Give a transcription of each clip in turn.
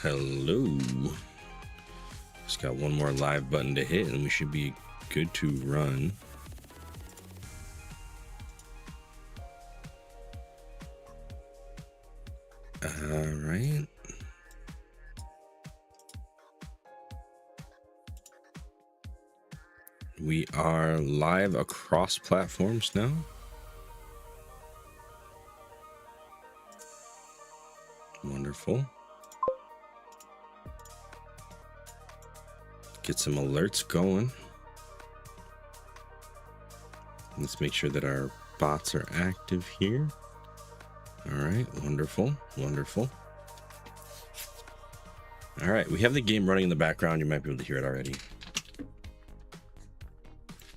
Hello. Just got one more live button to hit and we should be good to run. All right. We are live across platforms now. Wonderful. Get some alerts going. Let's make sure that our bots are active here. All right, wonderful, wonderful. All right, we have the game running in the background. You might be able to hear it already.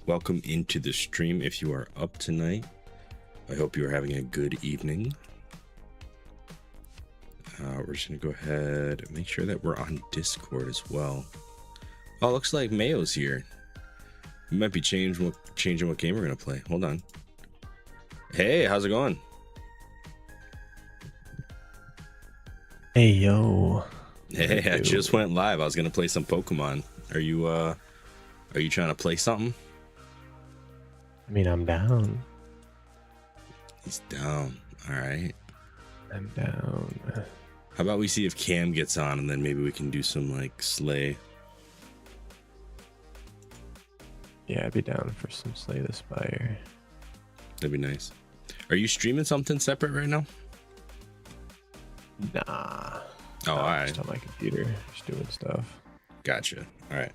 Welcome into the stream if you are up tonight. I hope you are having a good evening. We're just gonna go ahead and make sure that we're on Discord as well. Oh, looks like Mayo's here. We might be changing what game we're gonna play. Hold on. Hey, how's it going? Hey yo. Hey, I just went live. I was gonna play some Pokemon. Are you trying to play something? I mean, I'm down. He's down. All right. I'm down. How about we see if Cam gets on and then maybe we can do some like Slay. Yeah, I'd be down for some Slay the Spire. That'd be nice. Are you streaming something separate right now? Nah. Oh, I'm all right. just on my computer, just doing stuff. Gotcha. All right.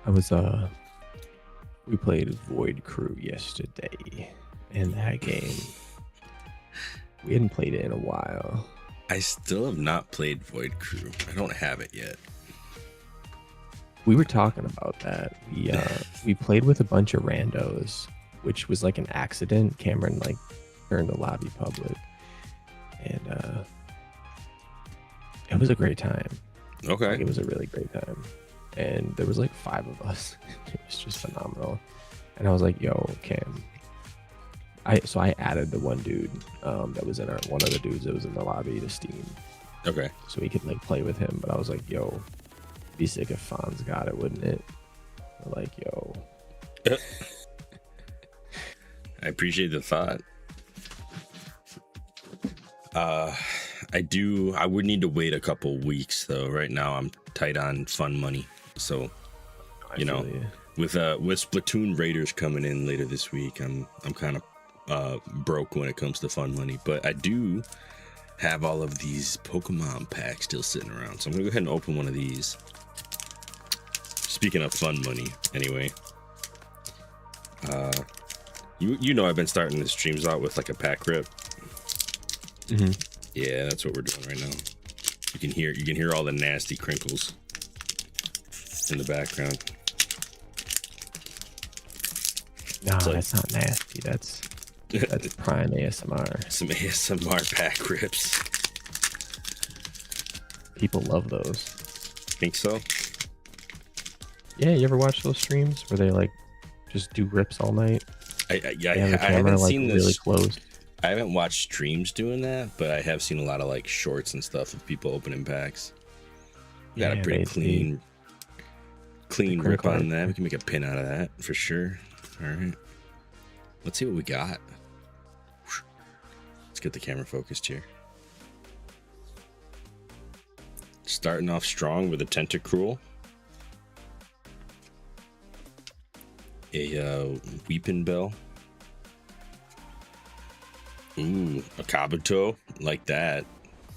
I was we played Void Crew yesterday, and that game we hadn't played it in a while. I still have not played Void Crew. I don't have it yet. We were talking about that. We played with a bunch of randos, which was like an accident. Cameron like turned the lobby public, and it was a great time. Okay. Like, it was a really great time, and there was like 5 of us. It was just phenomenal. And I was like, "Yo, Cam." So I added the one dude that was in one of the dudes that was in the lobby to Steam. Okay. So we could like play with him. But I was like, "Yo, it'd be sick if Fonz got it, wouldn't it?" We're like, "Yo." I appreciate the thought. I would need to wait a couple weeks though. Right now I'm tight on fun money. So, you know, with Splatoon Raiders coming in later this week, I'm kind of broke when it comes to fun money, but I do have all of these Pokemon packs still sitting around. So I'm gonna go ahead and open one of these. Speaking of fun money, anyway. You know I've been starting the streams out with like a pack rip. Mm-hmm. Yeah, that's what we're doing right now. You can hear all the nasty crinkles in the background. No, like, that's not nasty. That's prime ASMR. Some ASMR pack rips. People love those. Think so? Yeah, you ever watch those streams where they like just do rips all night? I camera, haven't like, seen really this. close. I haven't watched streams doing that, but I have seen a lot of like shorts and stuff of people opening packs. Got a pretty clean rip on that. We can make a pin out of that for sure. All right. Let's see what we got. Let's get the camera focused here. Starting off strong with a Tentacruel. A Weeping Bell. Ooh, a Kabuto, like that.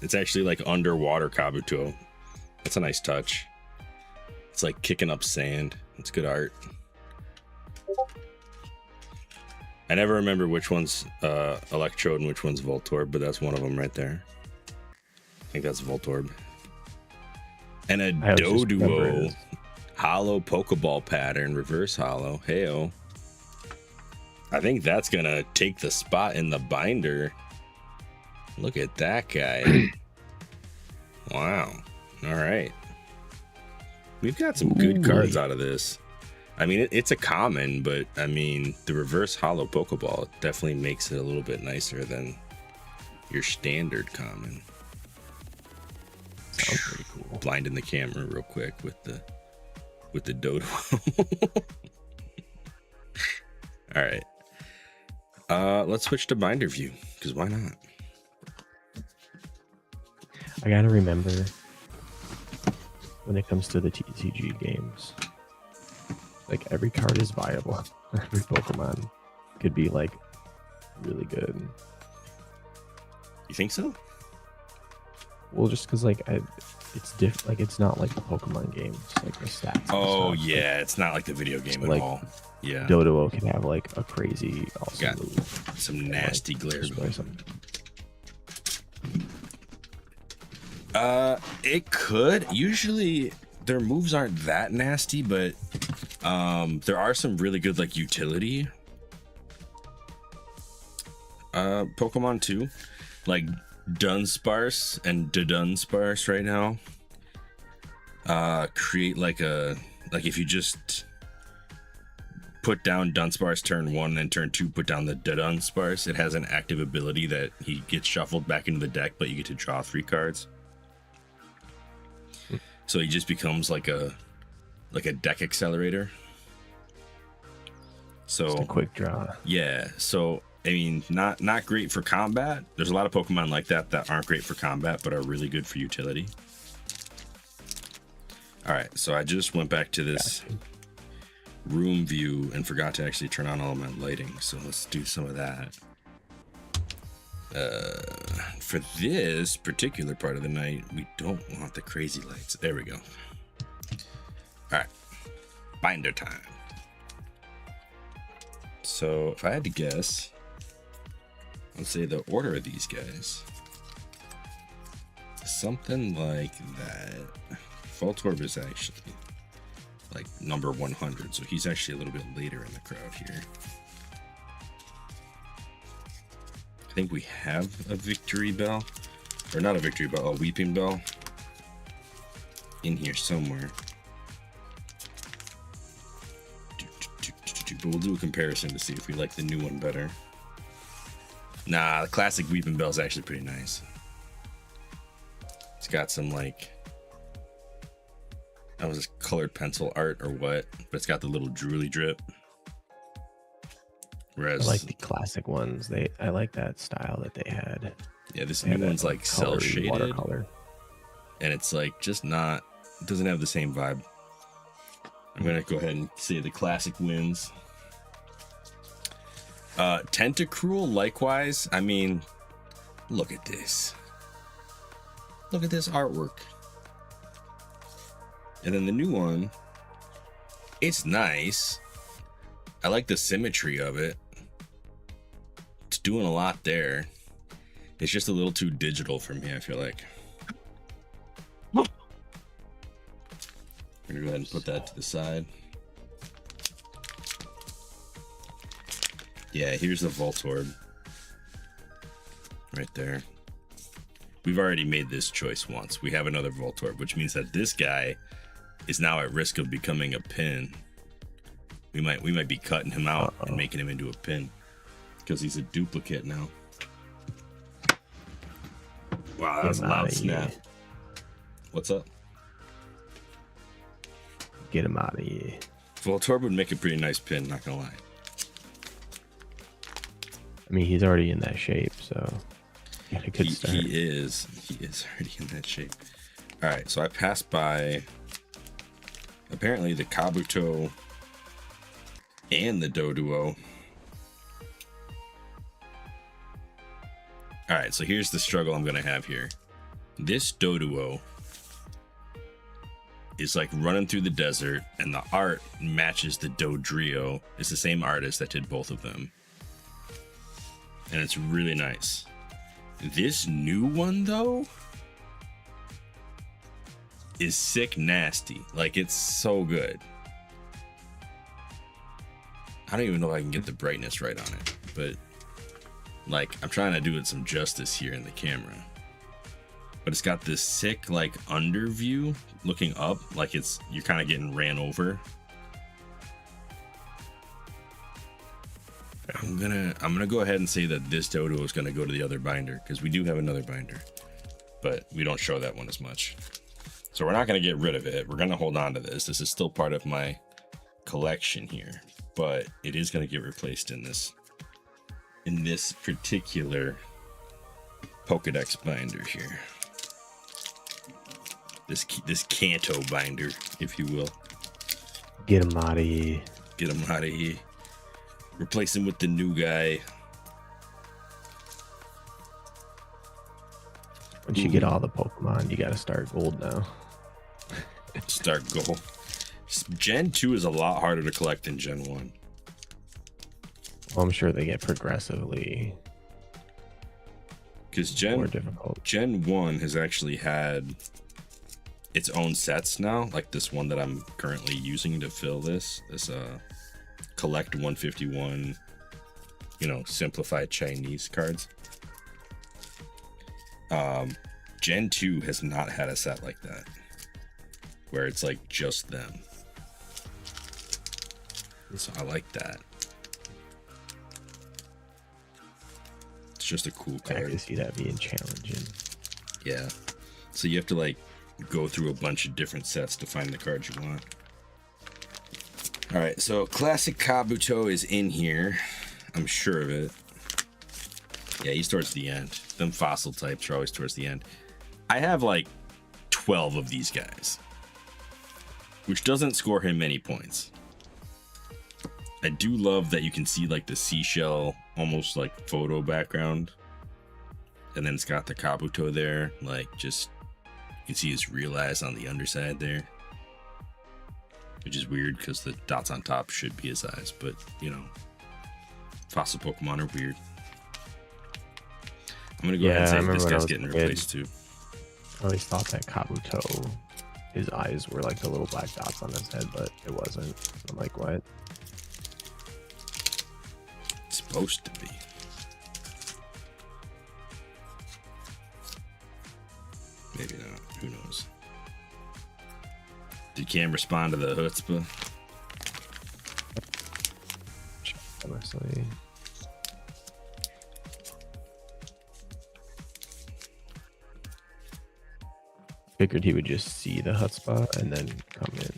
It's actually like underwater Kabuto. That's a nice touch. It's like kicking up sand. It's good art. I never remember which one's Electrode and which one's Voltorb, but that's one of them right there. I think that's Voltorb. And a Doduo hollow Pokeball pattern, reverse hollow. Heyo. I think that's gonna take the spot in the binder. Look at that guy. Wow. All right. We've got some good cards out of this. I mean, it's a common, but I mean, the reverse hollow Pokeball definitely makes it a little bit nicer than Your standard common. Sounds pretty cool. Blinding the camera real quick with the dodo. All right. Let's switch to binder view, because why not? I gotta remember when it comes to the TCG games, like every card is viable. Every Pokemon could be like really good. You think so? Well, just because like it's different. Like it's not like the Pokemon games, like the stats. Oh stuff. yeah, it's not like the video game like, at all. Yeah. Dodo can have like a crazy awesome Got move. some nasty glare. Or something. It could. Usually their moves aren't that nasty, but there are some really good like utility Pokemon too, like Dunsparce and Dunsparce right now create like if you just put down Dunsparce turn 1 and turn 2 put down the Dunsparce, it has an active ability that he gets shuffled back into the deck, but you get to draw 3 cards. So he just becomes like a deck accelerator. So just a quick draw. Yeah. So I mean, not great for combat. There's a lot of Pokemon like that aren't great for combat, but are really good for utility. All right. So I just went back to this room view and forgot to actually turn on all of my lighting. So let's do some of that. For this particular part of the night, we don't want the crazy lights. There we go. All right, binder time. So if I had to guess, let's say the order of these guys, something like that. Voltorb is actually like number 100, so he's actually a little bit later in the crowd here. I think we have a victory bell, or not a victory bell, a weeping bell in here somewhere. But we'll do a comparison to see if we like the new one better. Nah, the classic weeping bell is actually pretty nice. It's got some like, that was this colored pencil art or what, but it's got the little drooly drip. Whereas I like the classic ones. I like that style that they had. Yeah, this new one's like cell shaded, watercolor, and it's like just not, it doesn't have the same vibe. I'm gonna go ahead and say the classic wins. Tentacruel likewise. I mean, look at this. Look at this artwork. And then the new one, it's nice. I like the symmetry of it. It's doing a lot there. It's just a little too digital for me, I feel like. I'm gonna go ahead and put that to the side. Yeah, here's the Voltorb. Right there. We've already made this choice once. We have another Voltorb, which means that this guy is now at risk of becoming a pin. We might be cutting him out and making him into a pin because he's a duplicate now. Wow, that was a loud snap. What's up? Get him out of here. Voltorb would make a pretty nice pin, not gonna lie. I mean, he's already in that shape, so got a good start. He is already in that shape. All right, so I passed by apparently the Kabuto and the Doduo. All right, so here's the struggle I'm gonna have here. This Doduo is like running through the desert, and the art matches the Dodrio. It's the same artist that did both of them, and it's really nice. This new one though is sick nasty. Like, it's so good. I don't even know if I can get the brightness right on it, but like, I'm trying to do it some justice here in the camera. But it's got this sick like under view looking up, like you're kind of getting ran over. I'm gonna go ahead and say that this dodo is gonna go to the other binder because we do have another binder, but we don't show that one as much. So we're not gonna get rid of it. We're gonna hold on to this. This is still part of my collection here, but it is gonna get replaced in this particular Pokedex binder here. This Kanto binder, if you will. Get him out of here. Get him out of here. Replace him with the new guy. Once you get all the Pokemon, you gotta start gold now. Start gold. Gen 2 is a lot harder to collect than Gen 1. Well, I'm sure they get progressively because more difficult. Gen 1 has actually had its own sets now, like this one that I'm currently using to fill this collect 151, simplified Chinese cards. Gen 2 has not had a set like that, where it's like just them. So I like that. It's just a cool card. I can see that being challenging. Yeah. So you have to like go through a bunch of different sets to find the cards you want. All right, so classic Kabuto is in here. I'm sure of it. Yeah, he's towards the end. Them fossil types are always towards the end. I have like 12 of these guys, which doesn't score him many points. I do love that you can see like the seashell, almost like photo background. And then it's got the Kabuto there. Like just, you can see his real eyes on the underside there. Which is weird because the dots on top should be his eyes, but fossil Pokemon are weird. I'm gonna go ahead and say this guy's getting replaced too. I always thought that Kabuto, his eyes were like the little black dots on his head, but it wasn't. I'm like, what? It's supposed to be. Maybe not. Who knows? Did Cam respond to the chutzpah? Honestly. Figured he would just see the chutzpah and then come in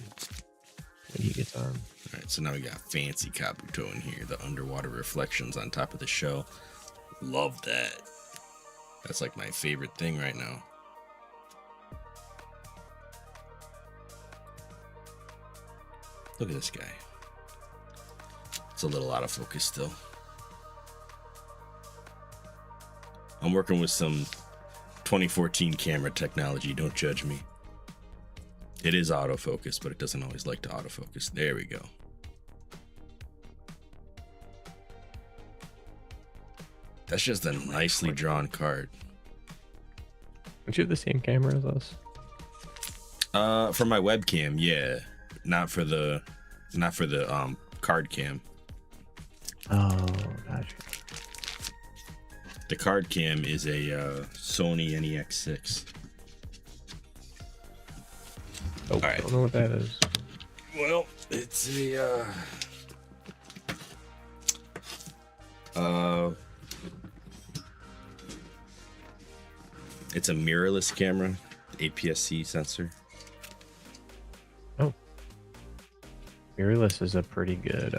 when he gets on. All right, so now we got fancy Kabuto in here. The underwater reflections on top of the shell. Love that. That's like my favorite thing right now. Look at this guy. It's a little out of focus still. I'm working with some 2014 camera technology. Don't judge me. It is autofocus, but it doesn't always like to autofocus. There we go. That's just a nicely drawn card. Don't you have the same camera as us? For my webcam, yeah. Not for the card cam. Oh, gotcha. The card cam is a Sony NEX6. Oh, right. I don't know what that is. Well, it's a it's a mirrorless camera, APS-C sensor. Oh, mirrorless is a pretty good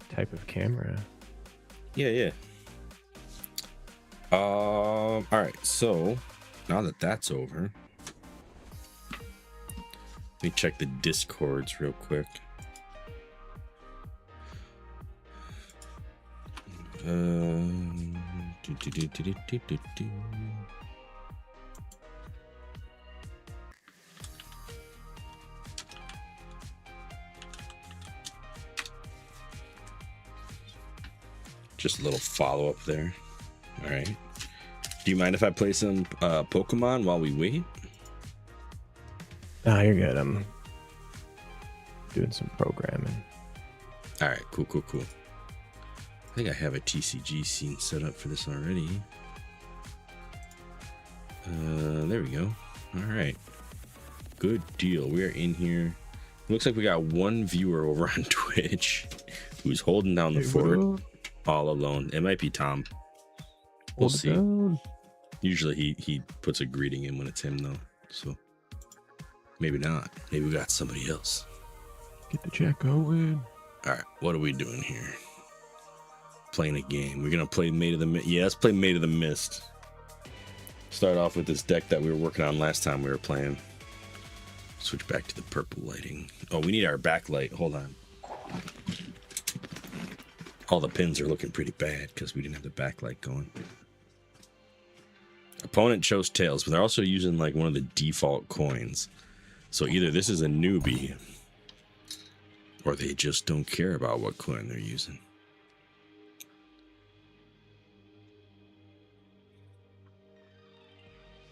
type of camera. Yeah. All right. So now that that's over, let me check the Discords real quick. Just a little follow-up there. All right. Do you mind if I play some Pokemon while we wait? Nah, you're good. I'm doing some programming. All right, cool. I think I have a TCG scene set up for this already. There we go. All right. Good deal. We are in here. Looks like we got one viewer over on Twitch. Who's holding down the Hey, fort what? all alone? It might be Tom. We'll Hold it see. down. Usually he puts a greeting in when it's him though. So maybe not. Maybe we got somebody else. Get the chat going. All right, what are we doing here? Playing a game. We're gonna play Maid of the Mist. Yeah, let's play Maid of the Mist. Start off with this deck that we were working on last time we were playing. Switch back to the purple lighting. Oh, we need our backlight. Hold on. All the pins are looking pretty bad because we didn't have the backlight going. Opponent chose tails, but they're also using like one of the default coins. So either this is a newbie or they just don't care about what coin they're using.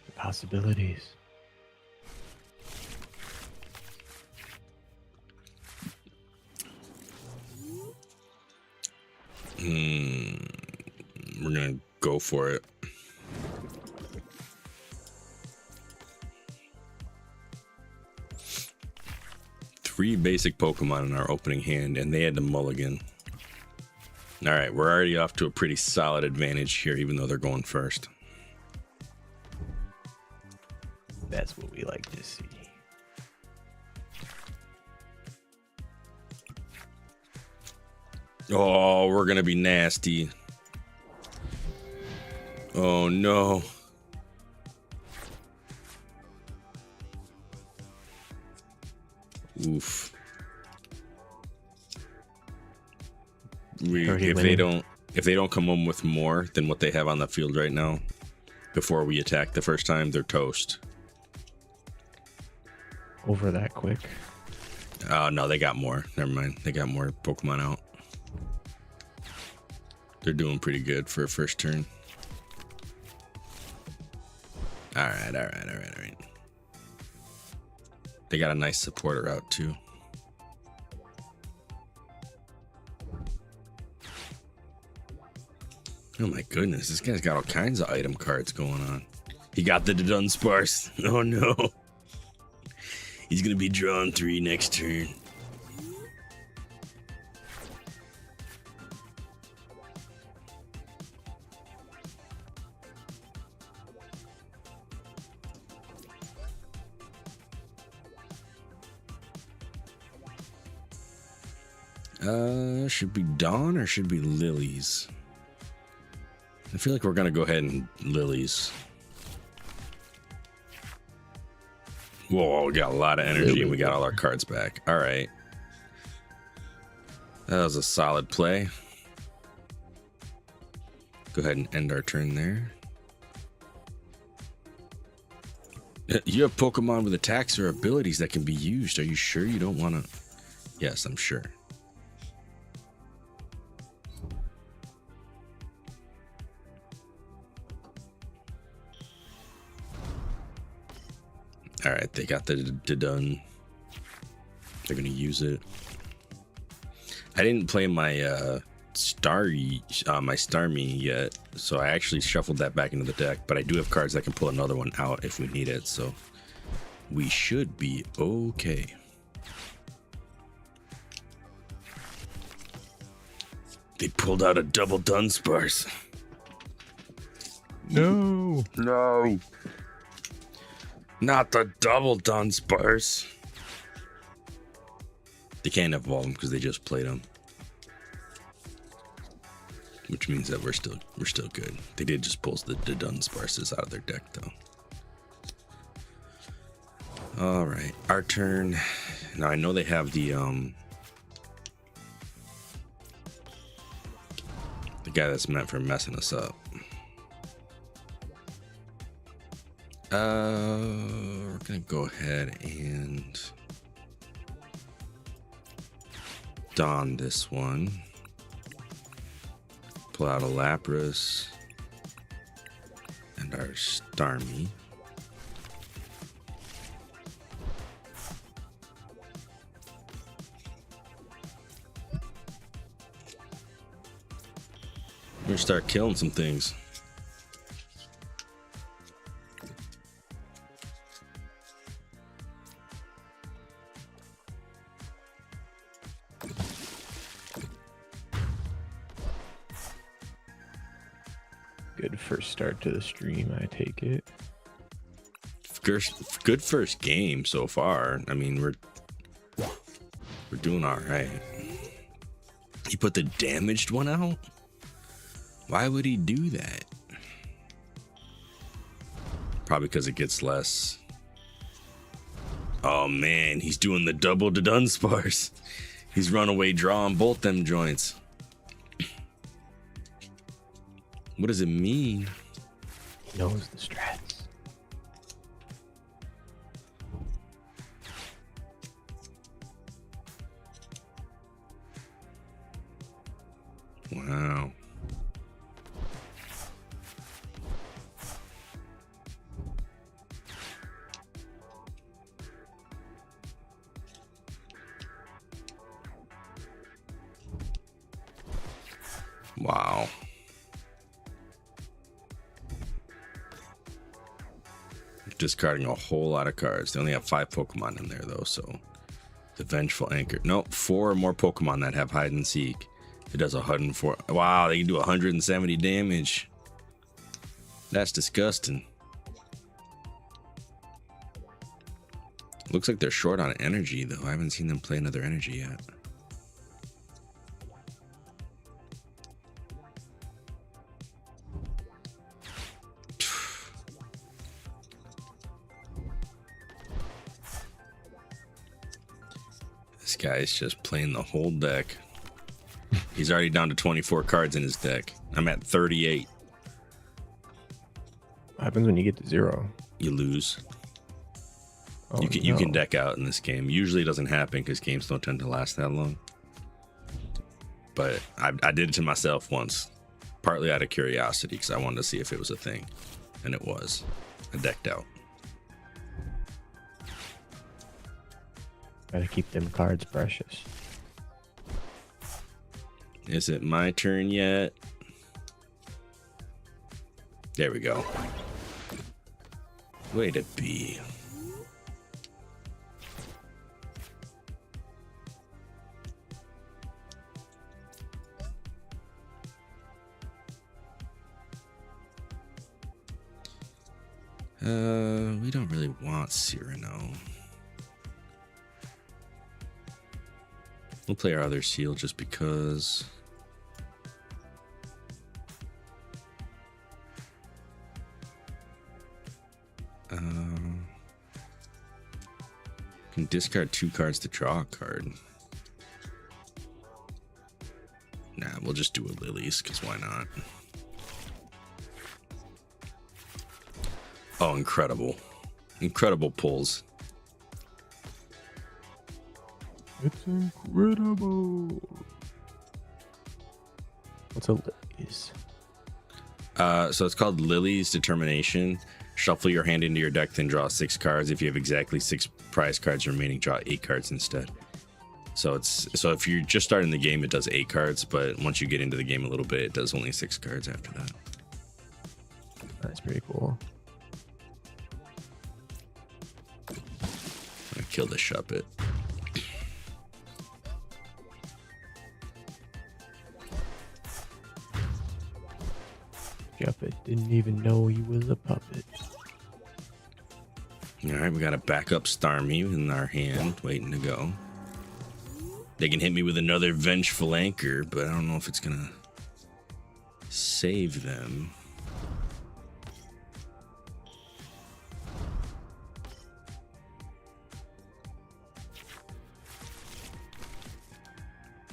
The possibilities. We're gonna go for it. Three basic Pokemon in our opening hand, and they had to mulligan. All right, we're already off to a pretty solid advantage here, even though they're going first. That's what we like to see. Oh, we're gonna be nasty. Oh no. Oof. If they don't come home with more than what they have on the field right now, before we attack the first time, they're toast. Over that quick. Oh no, they got more. Never mind. They got more Pokemon out. They're doing pretty good for a first turn. All right. They got a nice supporter out too. Oh my goodness, this guy's got all kinds of item cards going on. He got the Dunsparce. Oh no. He's gonna be drawing 3 next turn. Should be Dawn or should be Lilies? I feel like we're gonna go ahead and Lilies. Whoa, we got a lot of energy and we got all our cards back. All right. That was a solid play. Go ahead and end our turn there. You have Pokemon with attacks or abilities that can be used. Are you sure you don't want to? Yes, I'm sure. All right, they got the done. They're gonna use it. I didn't play my Starmie yet, so I actually shuffled that back into the deck. But I do have cards that can pull another one out if we need it, so we should be okay. They pulled out a double Dunsparce. No. No. Not the double Dunsparce. They can't evolve them because they just played them, which means that we're still good. They did just pull the Dunsparces out of their deck though. All right, our turn. Now I know they have the guy that's meant for messing us up. We're gonna go ahead and don this one. Pull out a Lapras and our Starmie. We're gonna start killing some things. Good first start to the stream, I take it. Good first game so far. I mean, we're doing all right. He put the damaged one out? Why would he do that? Probably because it gets less. Oh man, he's doing the double to Dunsparce. He's runaway draw on both them joints. What does it mean? He knows the strats. Wow. Wow. Discarding a whole lot of cards. They only have 5 Pokemon in there though, so the Vengeful Anchor. Nope, 4 or more Pokemon that have hide and seek. It does 104. Wow, they can do 170 damage. That's disgusting. Looks like they're short on energy though. I haven't seen them play another energy yet. This guy's just playing the whole deck. He's already down to 24 cards in his deck. I'm at 38. What happens when you get to 0? You lose. Oh, You can deck out in this game. Usually it doesn't happen because games don't tend to last that long. But I did it to myself once, partly out of curiosity because I wanted to see if it was a thing, and it was. I decked out. Gotta keep them cards precious. Is it my turn yet? There we go. Way to be. We don't really want Cyrano. We'll play our other seal just because. Can discard 2 cards to draw a card. Nah, we'll just do a Lilies, because why not? Oh, incredible. Incredible pulls. It's incredible. What's a Lilies? So it's called Lily's Determination. Shuffle your hand into your deck, then draw 6 cards. If you have exactly 6 prize cards remaining, draw 8 cards instead. So if you're just starting the game, it does 8 cards, but once you get into the game a little bit, it does only 6 cards after that. That's pretty cool. I killed the Shuppet. Shuppet didn't even know he was a puppet. All right, we got a backup Starmie in our hand, waiting to go. They can hit me with another Vengeful Anchor, but I don't know if it's gonna save them.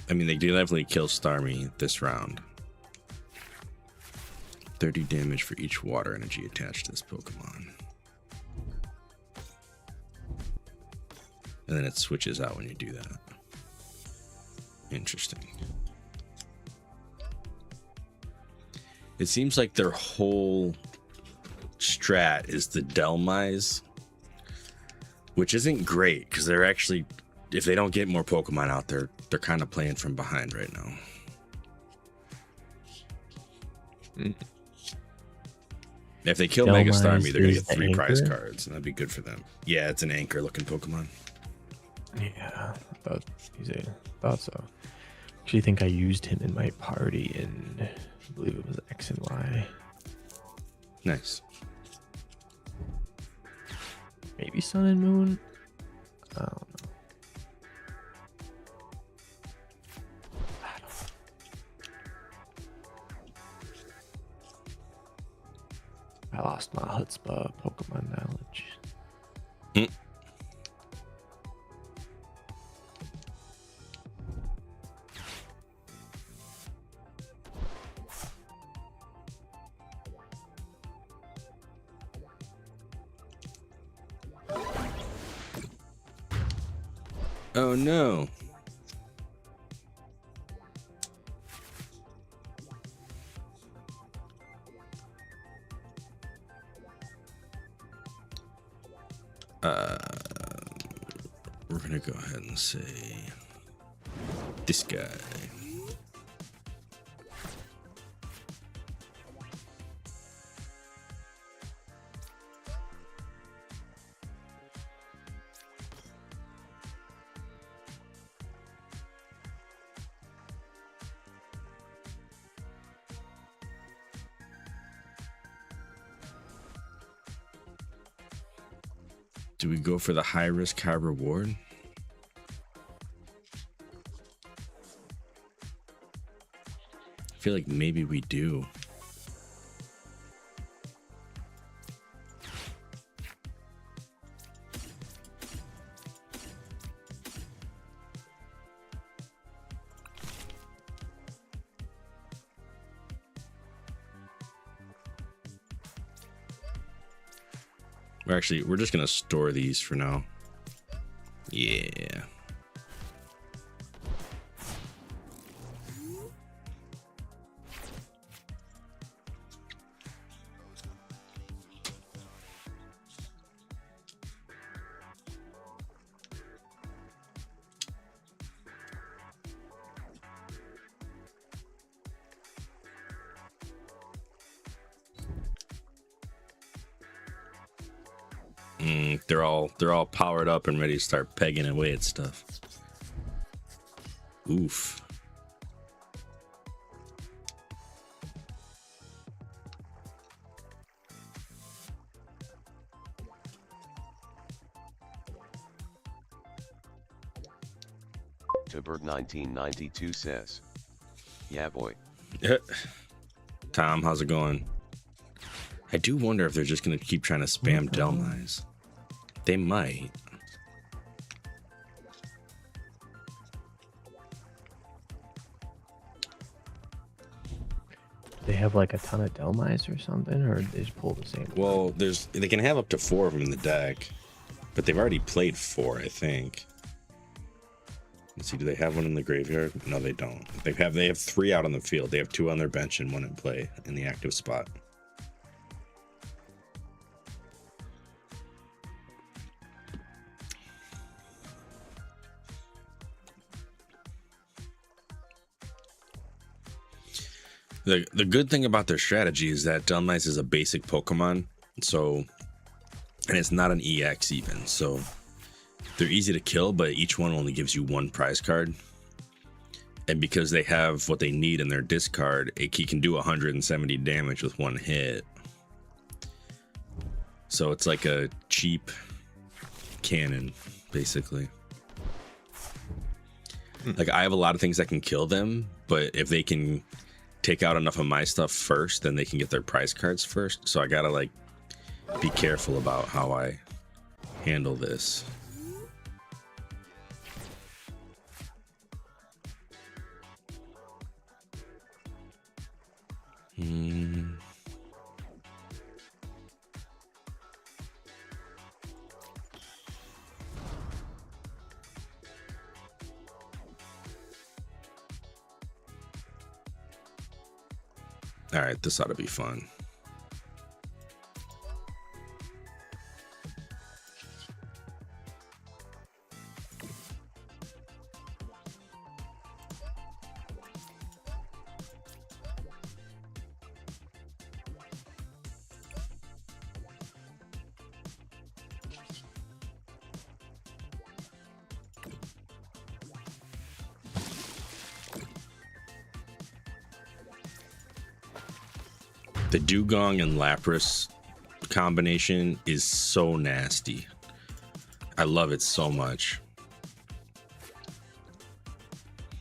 I mean, they do definitely kill Starmie this round. 30 damage for each water energy attached to this Pokemon. And then it switches out when you do that. Interesting. It seems like their whole strat is the Delmise, which isn't great because they're actually, if they don't get more Pokemon out there, they're kind of playing from behind right now. If they kill Mega Starmie, they're gonna get 3 prize cards, and that'd be good for them. Yeah, it's an anchor looking Pokemon. Yeah, I thought so. Actually, think I used him in my party in, I believe it was X and Y. Nice. Maybe Sun and Moon. I don't know. I lost my chutzpah Pokemon knowledge. Mm. Oh no. We're gonna go ahead and say this guy. Do we go for the high risk, high reward? I feel like maybe we do. We're just gonna store these for now. Yeah. They're all powered up and ready to start pegging away at stuff. Oof. Tobert 1992 says, "Yeah, boy." Tom, how's it going? I do wonder if they're just gonna keep trying to spam Delmise. They might. They have like a ton of Delmise or something, or they just pull the same? Well, they can have up to 4 of them in the deck, but they've already played 4, I think. Let's see, do they have one in the graveyard? No, they don't. They have 3 out on the field. They have 2 on their bench and 1 in play in the active spot. The good thing about their strategy is that Delmise is a basic Pokemon, and it's not an EX even, so they're easy to kill, but each one only gives you 1 prize card. And because they have what they need in their discard, he can do 170 damage with 1 hit. So it's like a cheap cannon, basically. Like, I have a lot of things that can kill them, but if they can take out enough of my stuff first, then they can get their prize cards first. So I gotta like be careful about how I handle this. All right, this ought to be fun. The Dugong and Lapras combination is so nasty. I love it so much.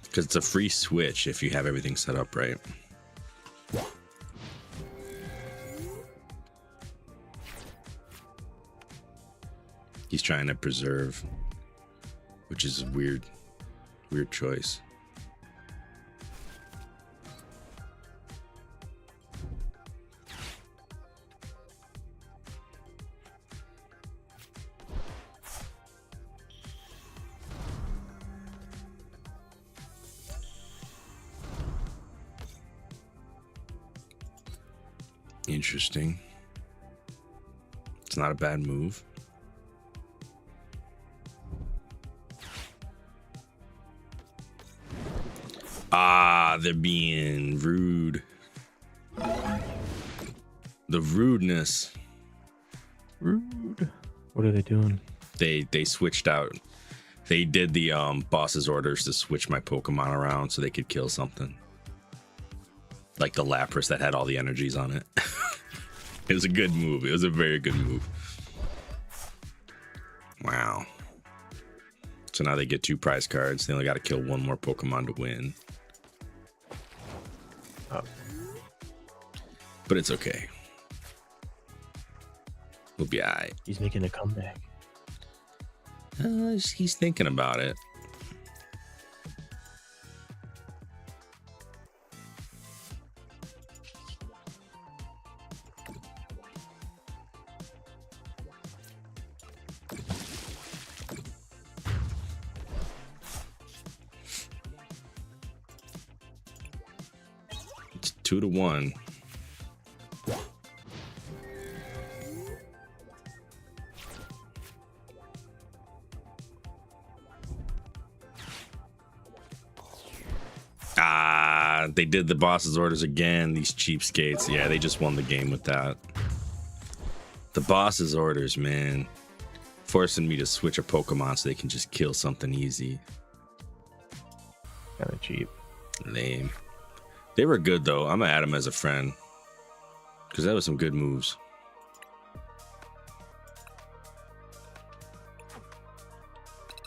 Because it's a free switch if you have everything set up right. He's trying to preserve, which is a weird choice. Interesting. It's not a bad move. Ah, they're being rude. The rudeness. Rude. What are they doing? They switched out. They did the boss's orders to switch my Pokemon around so they could kill something. Like the Lapras that had all the energies on it. It was a good move. It was a very good move. Wow. So now they get 2 prize cards. They only got to kill 1 more Pokemon to win. Oh. But it's okay. We'll be alright. He's making a comeback. He's thinking about it. It's 2-1. They did the boss's orders again. These cheapskates. Yeah, they just won the game with that. The boss's orders, man. Forcing me to switch a Pokemon so they can just kill something easy. Kind of cheap. Lame. They were good, though. I'm going to add them as a friend. Because that was some good moves.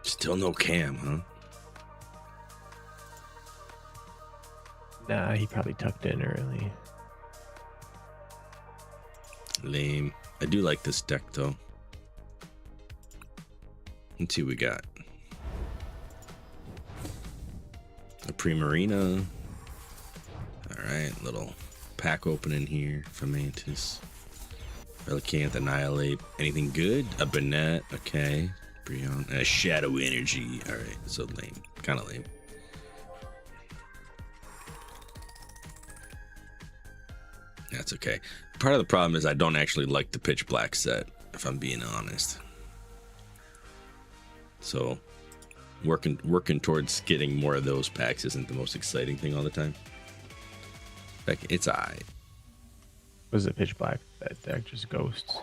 Still no Cam, huh? Nah, he probably tucked in early. Lame. I do like this deck, though. Let's see what we got. A Primarina. Alright, little pack opening here for Mantis. Relicanth, Annihilate. Anything good? A Banette. Okay. Brion. A Shadow Energy. Alright, so lame. Kind of lame. That's okay. Part of the problem is I don't actually like the Pitch Black set, if I'm being honest. So working towards getting more of those packs isn't the most exciting thing all the time. Like, it's alright. Was it Pitch Black? That deck just ghosts.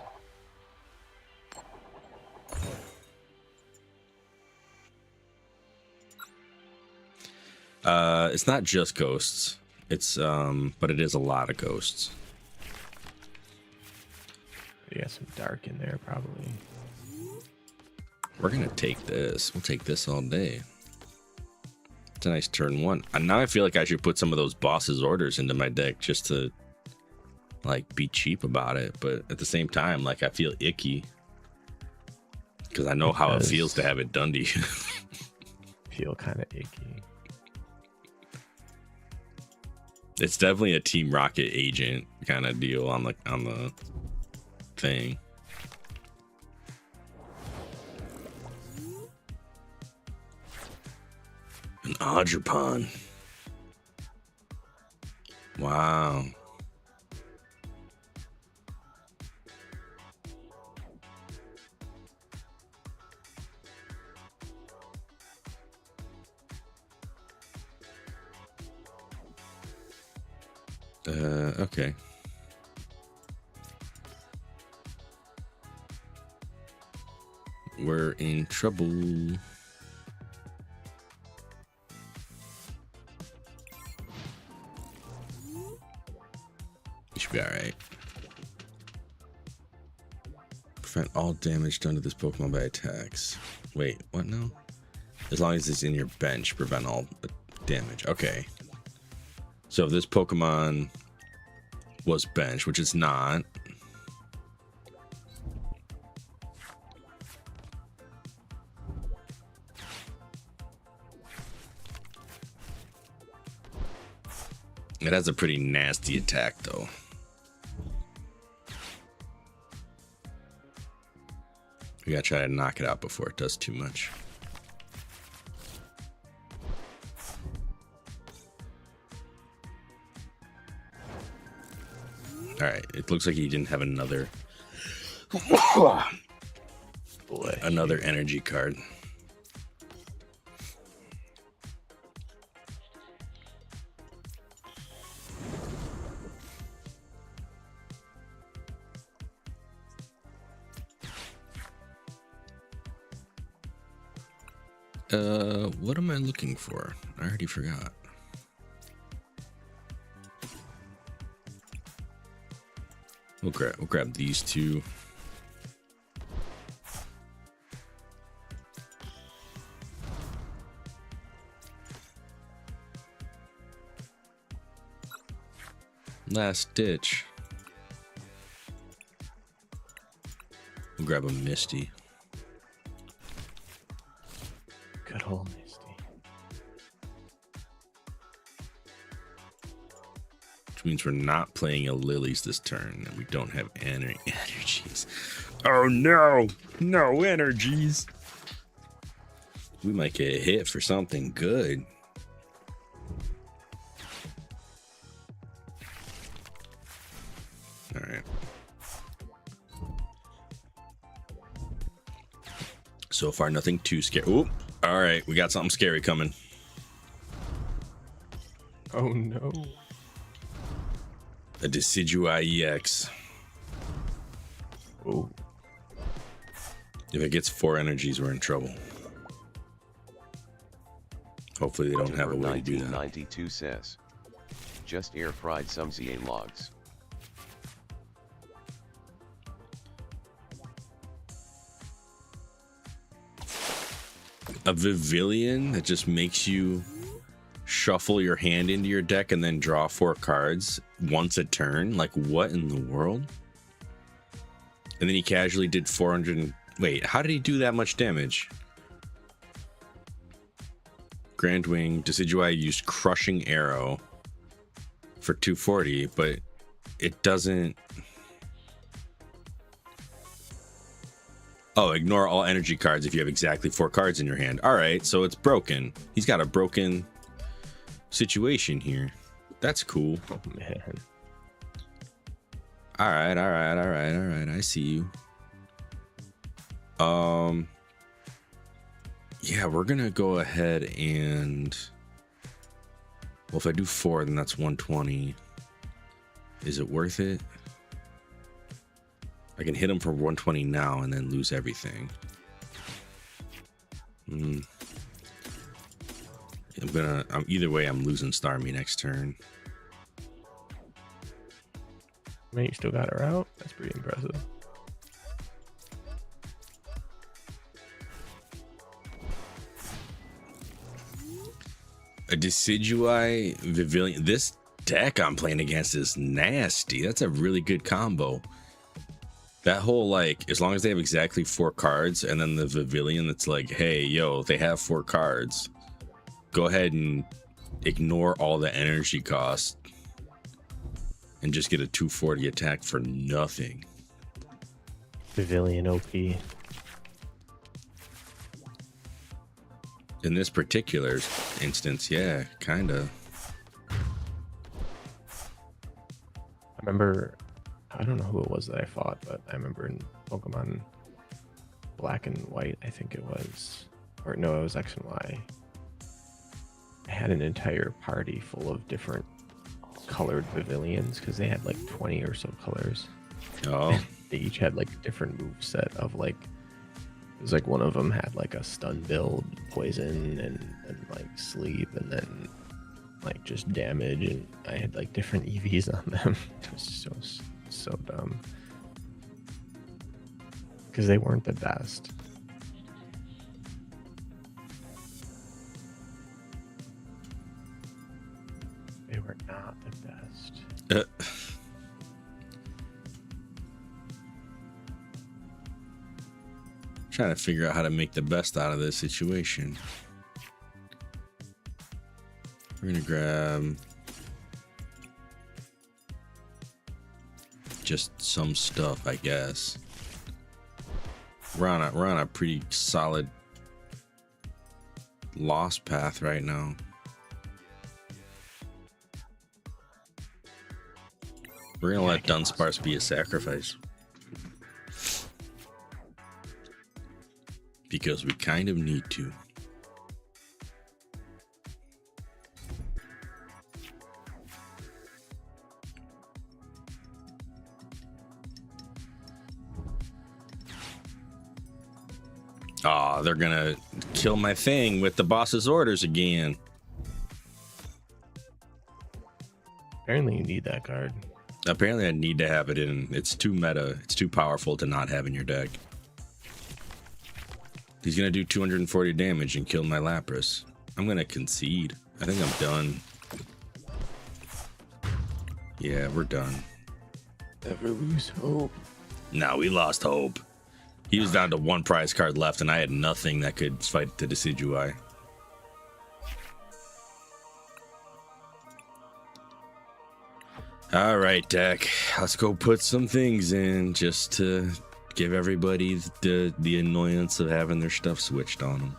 It's not just ghosts. It's but it is a lot of ghosts. You got some dark in there, probably. We're gonna take this. We'll take this all day. It's a nice turn 1. And now I feel like I should put some of those boss's orders into my deck just to like be cheap about it. But at the same time, like I feel icky because I know how it feels to have it done to you. Feel kind of icky. It's definitely a Team Rocket agent kind of deal on the thing. An Odgerpon. Wow. Okay. We're in trouble. You should be alright. Prevent all damage done to this Pokemon by attacks. Wait, what now? As long as it's in your bench, prevent all damage. Okay. So if this Pokemon was bench, which it's not. It has a pretty nasty attack, though. We gotta try to knock it out before it does too much. Alright, it looks like he didn't have another another energy card. What am I looking for? I already forgot. We'll grab these two. Last ditch. We'll grab a Misty. Good old Misty. Which means we're not playing a Lilies this turn, and we don't have energies. Oh no! No energies! We might get hit for something good. Alright. So far, nothing too scary. Oop! Alright, we got something scary coming. Oh no. A Decidueye EX. Oh. If it gets 4 energies, we're in trouble. Hopefully they don't have a way to do that. 1992 says, just air fried some ZA logs. A Vivillon that just makes you shuffle your hand into your deck and then draw 4 cards once a turn. Like, what in the world? And then he casually did 400. Wait, how did he do that much damage? Grand Wing, Decidueye used Crushing Arrow for 240, but it doesn't. Oh, ignore all energy cards if you have exactly 4 cards in your hand. All right, so it's broken. He's got a broken situation here. That's cool. Oh man. All right. I see you. Yeah, we're gonna go ahead and. Well, if I do 4, then that's 120. Is it worth it? I can hit him for 120 now and then lose everything. Either way, I'm losing Starmie next turn. Man, you still got her out? That's pretty impressive. A Decidueye Vivillon. This deck I'm playing against is nasty. That's a really good combo. That whole, like, as long as they have exactly 4 cards, and then the Vivillon that's like, hey, yo, they have 4 cards. Go ahead and ignore all the energy cost and just get a 240 attack for nothing. Pavilion OP. In this particular instance, yeah, kind of. I remember, I don't know who it was that I fought, but I remember in Pokemon Black and White, I think it was, or no, it was X and Y. I had an entire party full of different colored pavilions because they had like 20 or so colors. Oh. They each had like a different move set of like, it was like one of them had like a stun build, poison, and like sleep, and then like just damage, and I had like different EVs on them. It was so dumb because they weren't the best. They were not the best. Trying to figure out how to make the best out of this situation. We're gonna grab just some stuff, I guess. We're on a pretty solid loss path right now. We're gonna let Dunsparce be a sacrifice. Because we kind of need to. Oh, they're gonna kill my thing with the boss's orders again. Apparently you need that card. Apparently I need to have it in. It's too meta. It's too powerful to not have in your deck. He's gonna do 240 damage and kill my Lapras. I'm gonna concede. I think I'm done. Yeah, we're done. Never lose hope. No, we lost hope. He was down to one prize card left, and I had nothing that could fight the Decidueye. All right, deck. Let's go put some things in just to give everybody the annoyance of having their stuff switched on them.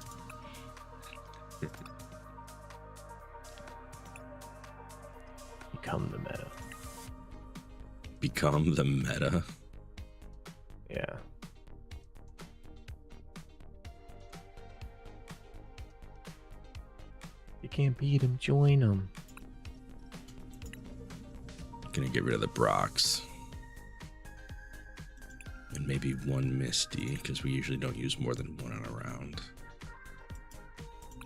Become the meta. Become the meta? Yeah. You can't beat him, join him. Gonna get rid of the Brox. And maybe one Misty, because we usually don't use more than one on a round.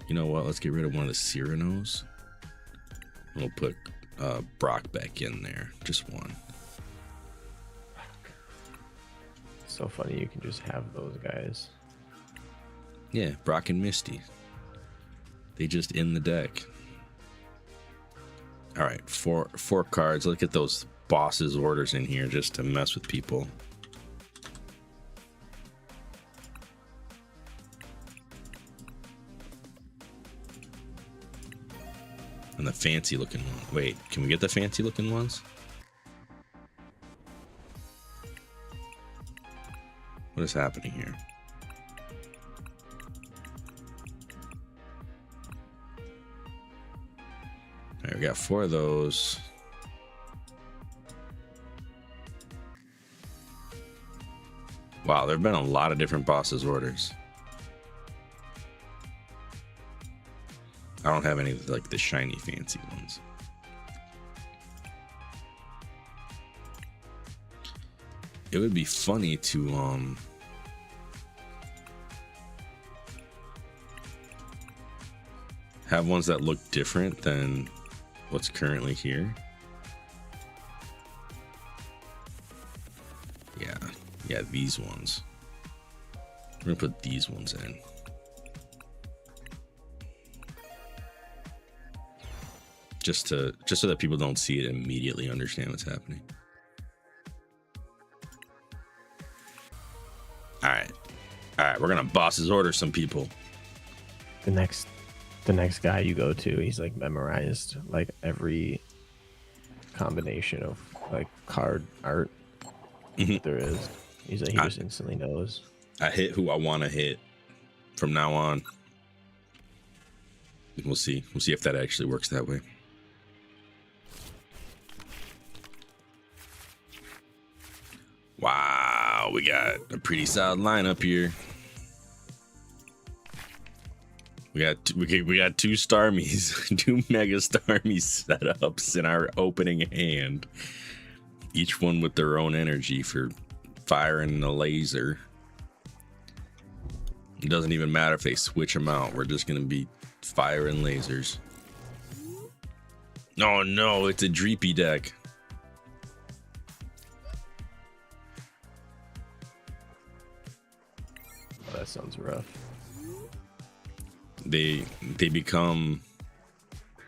You know what? Let's get rid of one of the Cyranos. We'll put Brock back in there. Just one. So funny you can just have those guys. Yeah, Brock and Misty. They just in the deck. All right, four cards. Look at those bosses' orders in here just to mess with people. And the fancy looking one. Wait, can we get the fancy looking ones? What is happening here? All right, we got 4 of those. Wow, there have been a lot of different bosses' orders. I don't have any of like the shiny fancy ones. It would be funny to have ones that look different than what's currently here. Yeah, these ones. We're gonna put these ones in. Just so that people don't see it immediately understand what's happening. All right, we're gonna boss's order some people. The next guy you go to, he's like memorized like every combination of like card art that there is. He's like, he just instantly knows. I hit who I want to hit from now on. We'll see if that actually works that way. Wow, we got a pretty solid lineup here. We got 2 Starmies, 2 Mega Starmies setups in our opening hand. Each one with their own energy for firing the laser. It doesn't even matter if they switch them out. We're just gonna be firing lasers. Oh no, it's a Dreepy deck. Oh, that sounds rough. They become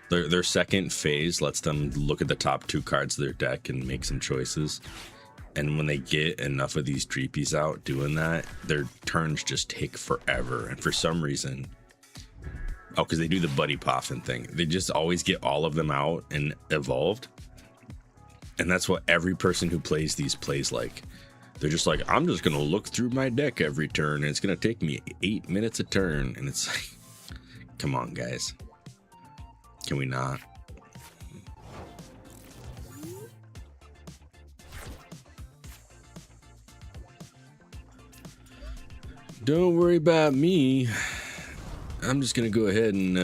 their second phase lets them look at the top 2 cards of their deck and make some choices. And when they get enough of these Dreepies out doing that, their turns just take forever. And for some reason, because they do the Buddy Poffin thing, they just always get all of them out and evolved. And that's what every person who plays these plays like. They're just like, I'm just going to look through my deck every turn, and it's going to take me 8 minutes a turn. And it's like, come on, guys. Can we not? Don't worry about me. I'm just going to go ahead and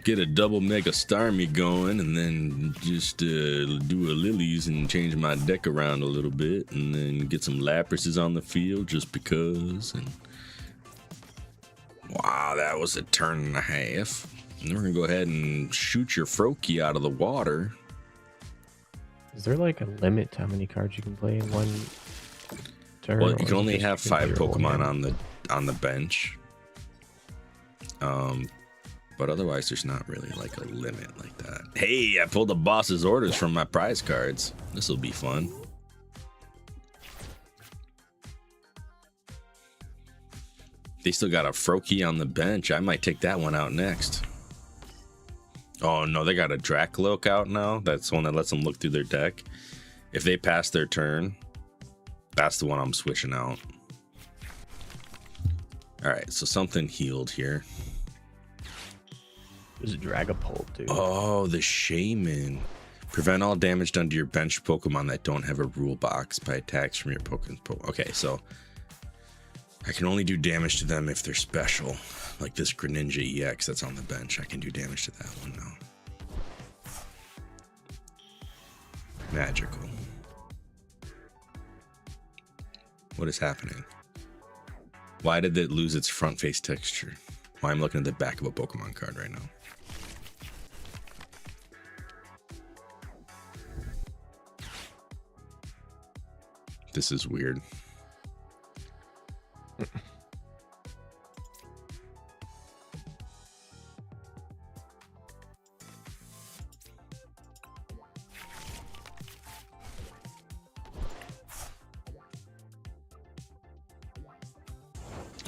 get a double Mega Starmie going, and then just do a Lilies and change my deck around a little bit, and then get some Laprases on the field just because. And wow, that was a turn and a half. And we're gonna go ahead and shoot your Froakie out of the water. Is there like a limit to how many cards you can play in one turn? Well, you can only have 5 Pokemon on the bench. But otherwise, there's not really like a limit like that. Hey, I pulled the boss's orders from my prize cards. This will be fun. They still got a Froakie on the bench. I might take that one out next. Oh no, they got a Dracloak out now. That's the one that lets them look through their deck. If they pass their turn, that's the one I'm switching out. All right, so something healed here. There's a Dragapult, dude. Oh, the Shaman. Prevent all damage done to your bench Pokemon that don't have a rule box by attacks from your Pokemon. Okay, so I can only do damage to them if they're special. Like this Greninja EX that's on the bench. I can do damage to that one now. Magical. What is happening? Why did it lose its front face texture? Well, I'm looking at the back of a Pokemon card right now. This is weird.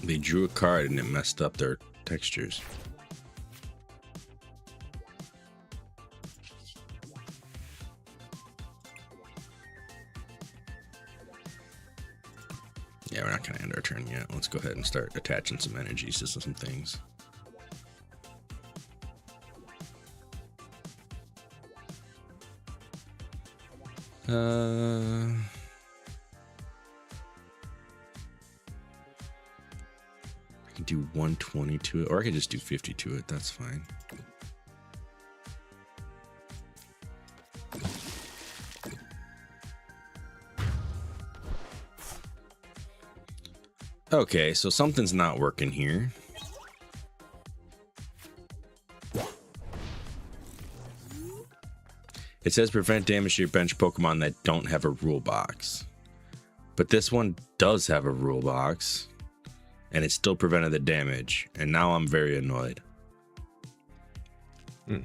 They drew a card and it messed up their textures. Yeah, we're not going to end our turn yet. Let's go ahead and start attaching some energies to some things. I can do 120 to it, or I could just do 50 to it. That's fine. Okay, so something's not working here. It says prevent damage to your bench Pokemon that don't have a rule box. But this one does have a rule box. And it still prevented the damage. And now I'm very annoyed. I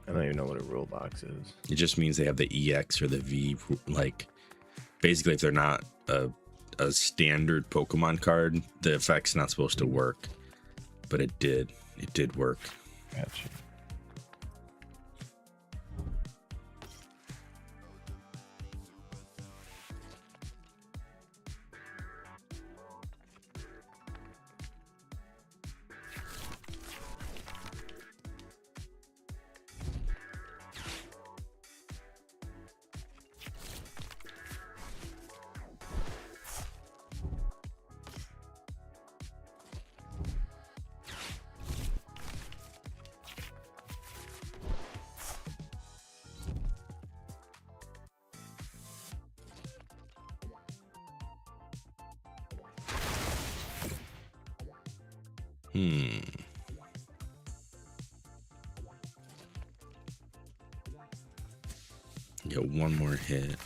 don't even know what a rule box is. It just means they have the EX or the V. Like, basically, if they're not a standard Pokemon card, the effect's not supposed to work. But it did. It did work. Gotcha. Get one more hit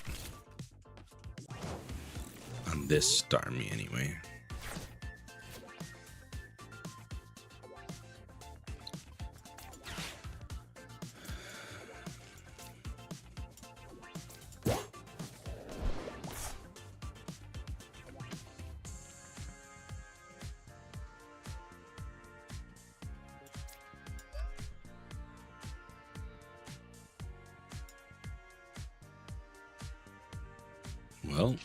on this Starmie anyway. Well,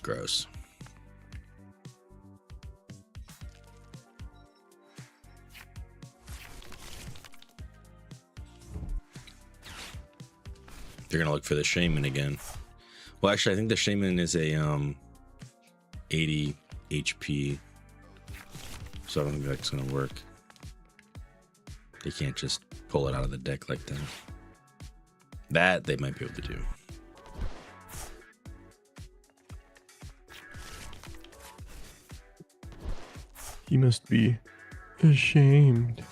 gross. They're gonna look for the Shaman again. Well, actually, I think the Shaman is a 80 HP, so I don't think that's gonna work. They can't just pull it out of the deck like that. That they might be able to do. He must be ashamed.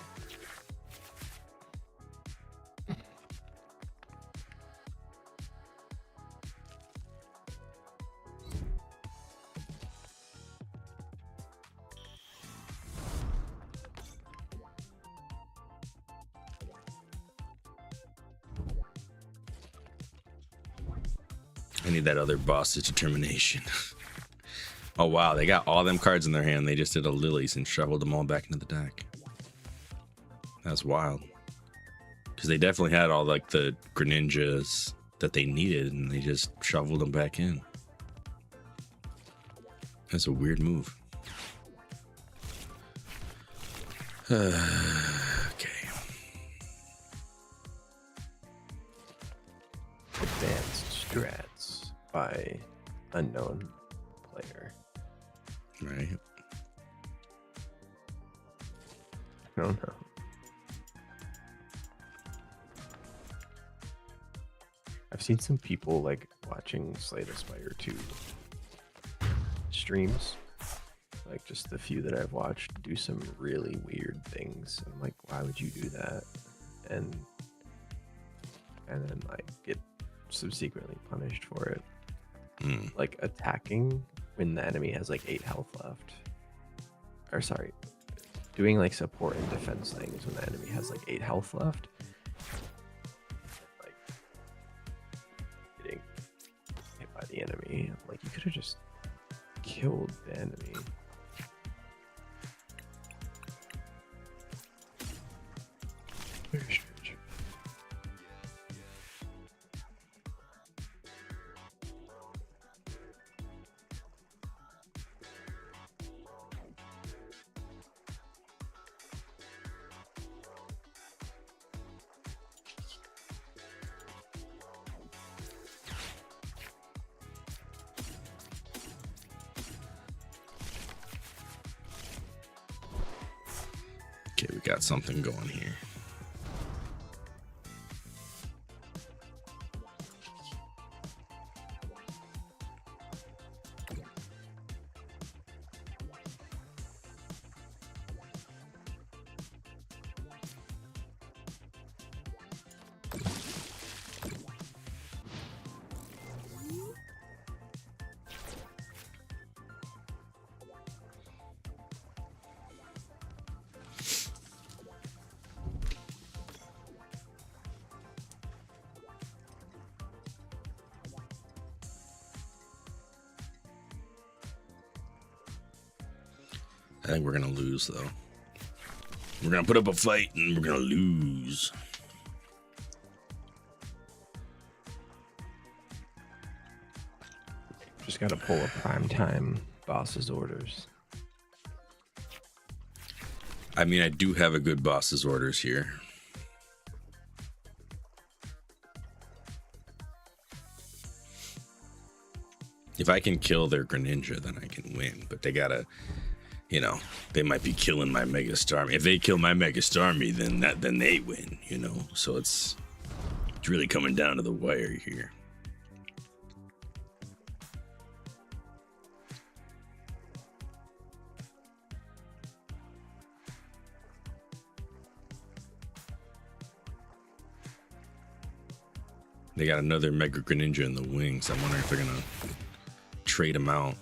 I need that other boss's determination. Oh wow, they got all them cards in their hand. They just did a Lilies and shoveled them all back into the deck. That's wild. Because they definitely had all like the Greninjas that they needed, and they just shoveled them back in. That's a weird move. Okay. Advanced strats by unknown player. Right. I don't know. I've seen some people like watching Slay the Spire 2 streams, like just the few that I've watched, do some really weird things. I'm like, why would you do that? And then like get subsequently punished for it. Like attacking when the enemy has like 8 health left. Or sorry, doing like support and defense things when the enemy has like 8 health left. Like getting hit by the enemy. Like you could have just killed the enemy. Very strange. Okay, we got something going here. I think we're gonna lose though. We're gonna put up a fight and we're gonna lose. Just gotta pull a primetime boss's orders. I mean, I do have a good boss's orders here. If I can kill their Greninja, then I can win. But they gotta, you know, they might be killing my Mega Starmie. If they kill my Mega Starmie, then they win, you know. So it's really coming down to the wire here. They got another Mega Greninja in the wings. I'm wondering if they're gonna trade them out.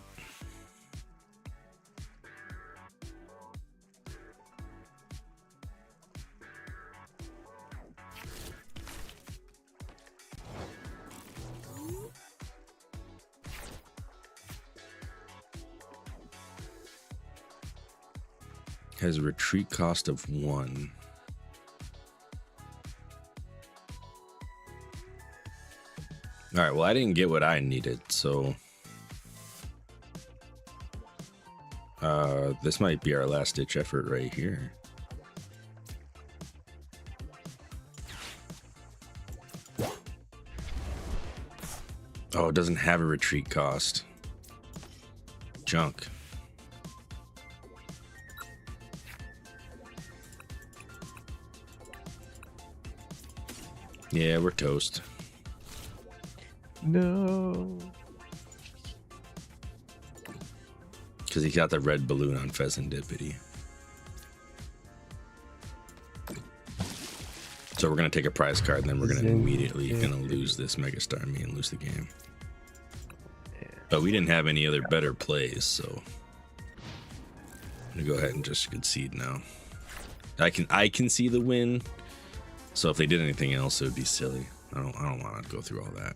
Has a retreat cost of 1. All right, well, I didn't get what I needed, so this might be our last ditch effort right here. Oh, it doesn't have a retreat cost. Junk. Yeah, we're toast. No. Because he got the red balloon on Pheasantipity. So we're going to take a prize card, and then we're going to immediately lose this Mega Starmie and lose the game. But we didn't have any other better plays, so I'm going to go ahead and just concede now. I can see the win. So if they did anything else, it would be silly. I don't want to go through all that.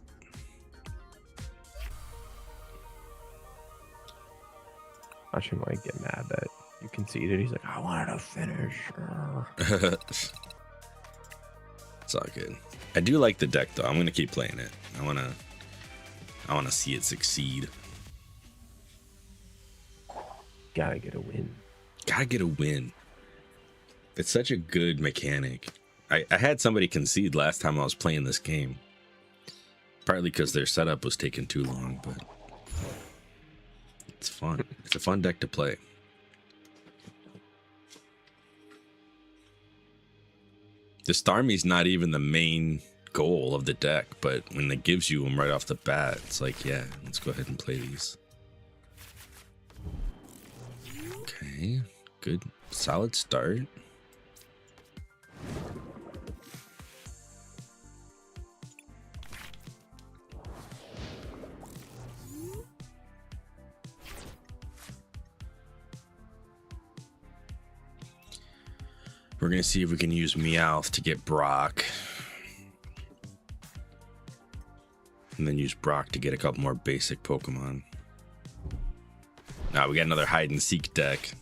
Watch him like get mad that you conceded. He's like, I wanted to finish. It's all good. I do like the deck though. I'm gonna keep playing it. I wanna see it succeed. Gotta get a win. Gotta get a win. It's such a good mechanic. I had somebody concede last time I was playing this game. Partly because their setup was taking too long, but it's fun. It's a fun deck to play. The Starmie's not even the main goal of the deck, but when it gives you them right off the bat, it's like, yeah, let's go ahead and play these. Okay, good, solid start. We're going to see if we can use Meowth to get Brock. And then use Brock to get a couple more basic Pokemon. Now we got another hide and seek deck.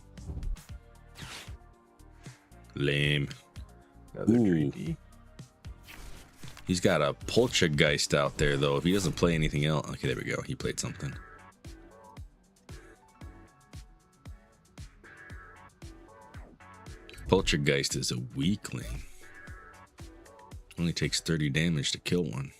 Lame. Another treaty. He's got a Poltergeist out there, though. If he doesn't play anything else. Okay, there we go. He played something. Poltergeist is a weakling. Only takes 30 damage to kill one.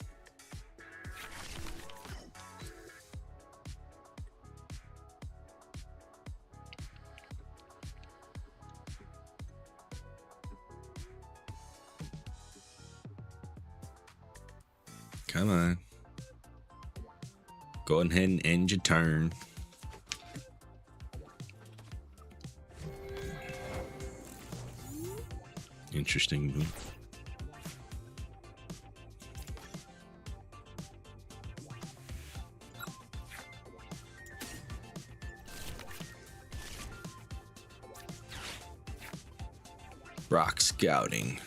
Come on. Go ahead and end your turn. Interesting move. Rock scouting.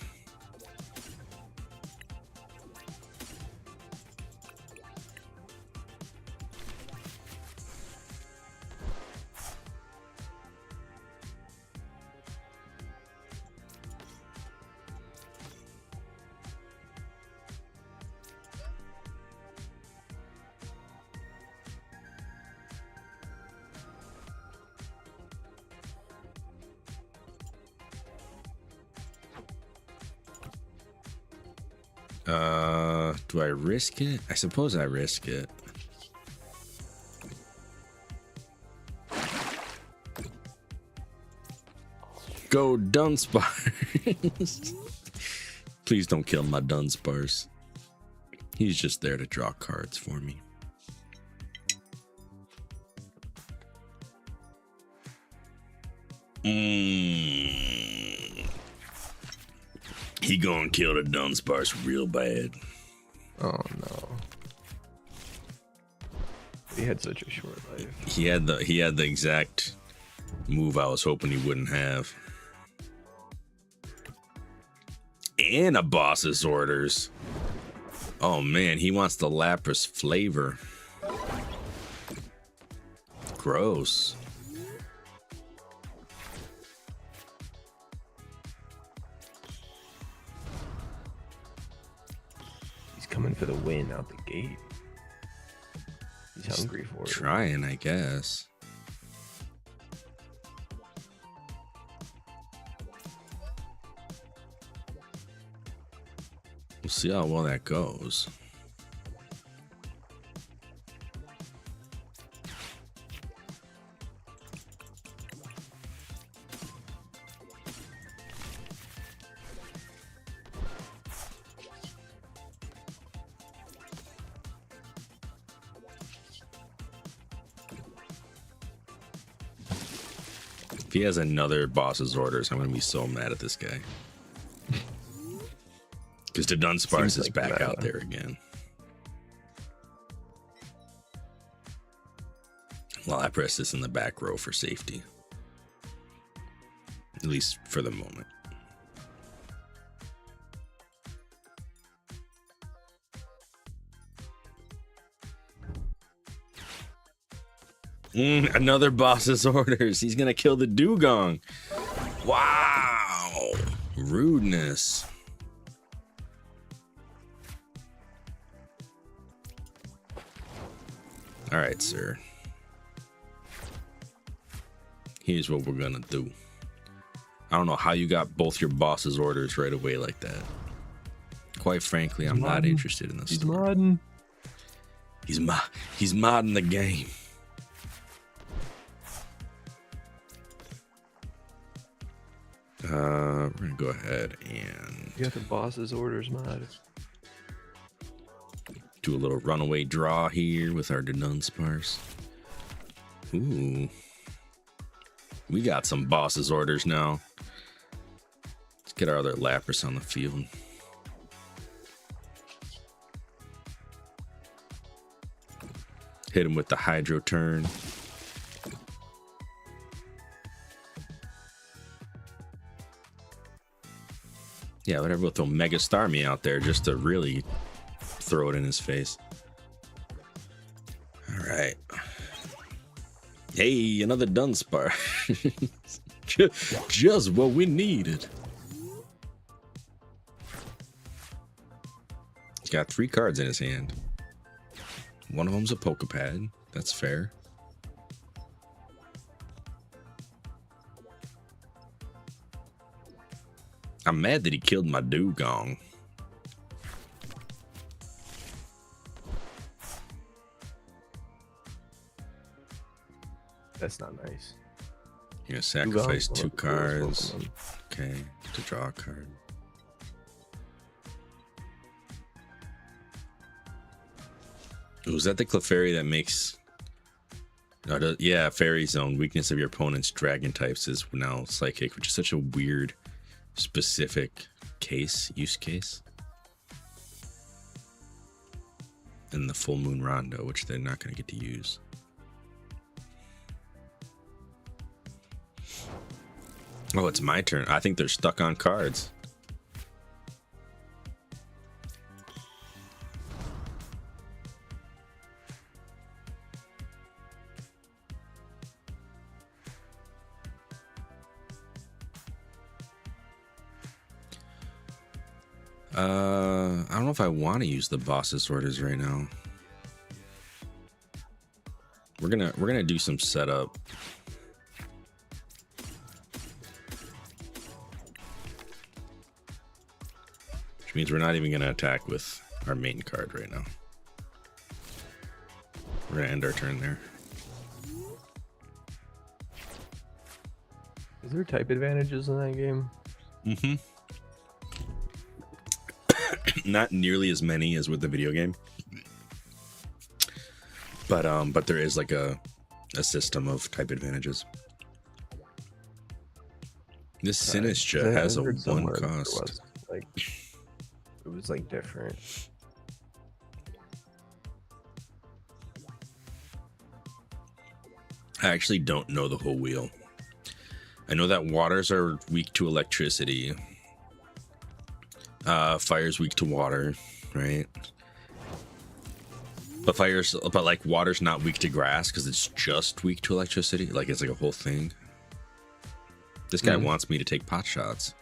Do I risk it? I suppose I risk it. go Dunsparce. Please don't kill my Dunsparce. He's just there to draw cards for me. He gonna kill the Dunsparce real bad. Oh no. He had such a short life. He had the exact move I was hoping he wouldn't have. And a boss's orders. Oh man, he wants the Lapras flavor. Gross. He's coming for the win out the gate. He's hungry for it. Trying, I guess. We'll see how well that goes. If he has another boss's orders, I'm going to be so mad at this guy. Because the Dunsparce is back out there again. Well, I press this in the back row for safety. At least for the moment. Another boss's orders. He's gonna kill the Dugong. Wow. Rudeness. All right, sir. Here's what we're gonna do. I don't know how you got both your boss's orders right away like that. Quite frankly, I'm not interested in this. He's modding. He's modding the game. We're gonna go ahead and You got the boss's orders mod. do a little runaway draw here with our Dunsparce. Ooh. We got some boss's orders now. Let's get our other Lapras on the field. Hit him with the Hydro turn. Yeah, whatever, we'll throw Mega Starmie out there just to really throw it in his face. All right. Hey, another Dunsparce. Just what we needed. He's got 3 cards in his hand. One of them's a Pokepad. That's fair. I'm mad that he killed my Dugong. That's not nice. You're gonna sacrifice 2 cards. Okay, to draw a card. Ooh, is that the Clefairy that makes... No, yeah, Fairy Zone. Weakness of your opponent's dragon types is now Psychic, which is such a weird, specific use case. And the Full Moon Rondo, which they're not going to get to use. Oh, it's my turn. I think they're stuck on cards. I don't know if I want to use the boss's orders right now. We're gonna do some setup. Which means we're not even gonna attack with our main card right now. We're gonna end our turn there. Is there type advantages in that game? Mm-hmm. Not nearly as many as with the video game, but there is like a system of type advantages. This Sinistra has a 1 cost. It was like different. I actually don't know the whole wheel. I know that waters are weak to electricity. Fire's weak to water, right? But like water's not weak to grass because it's just weak to electricity. Like it's like a whole thing. This guy wants me to take pot shots.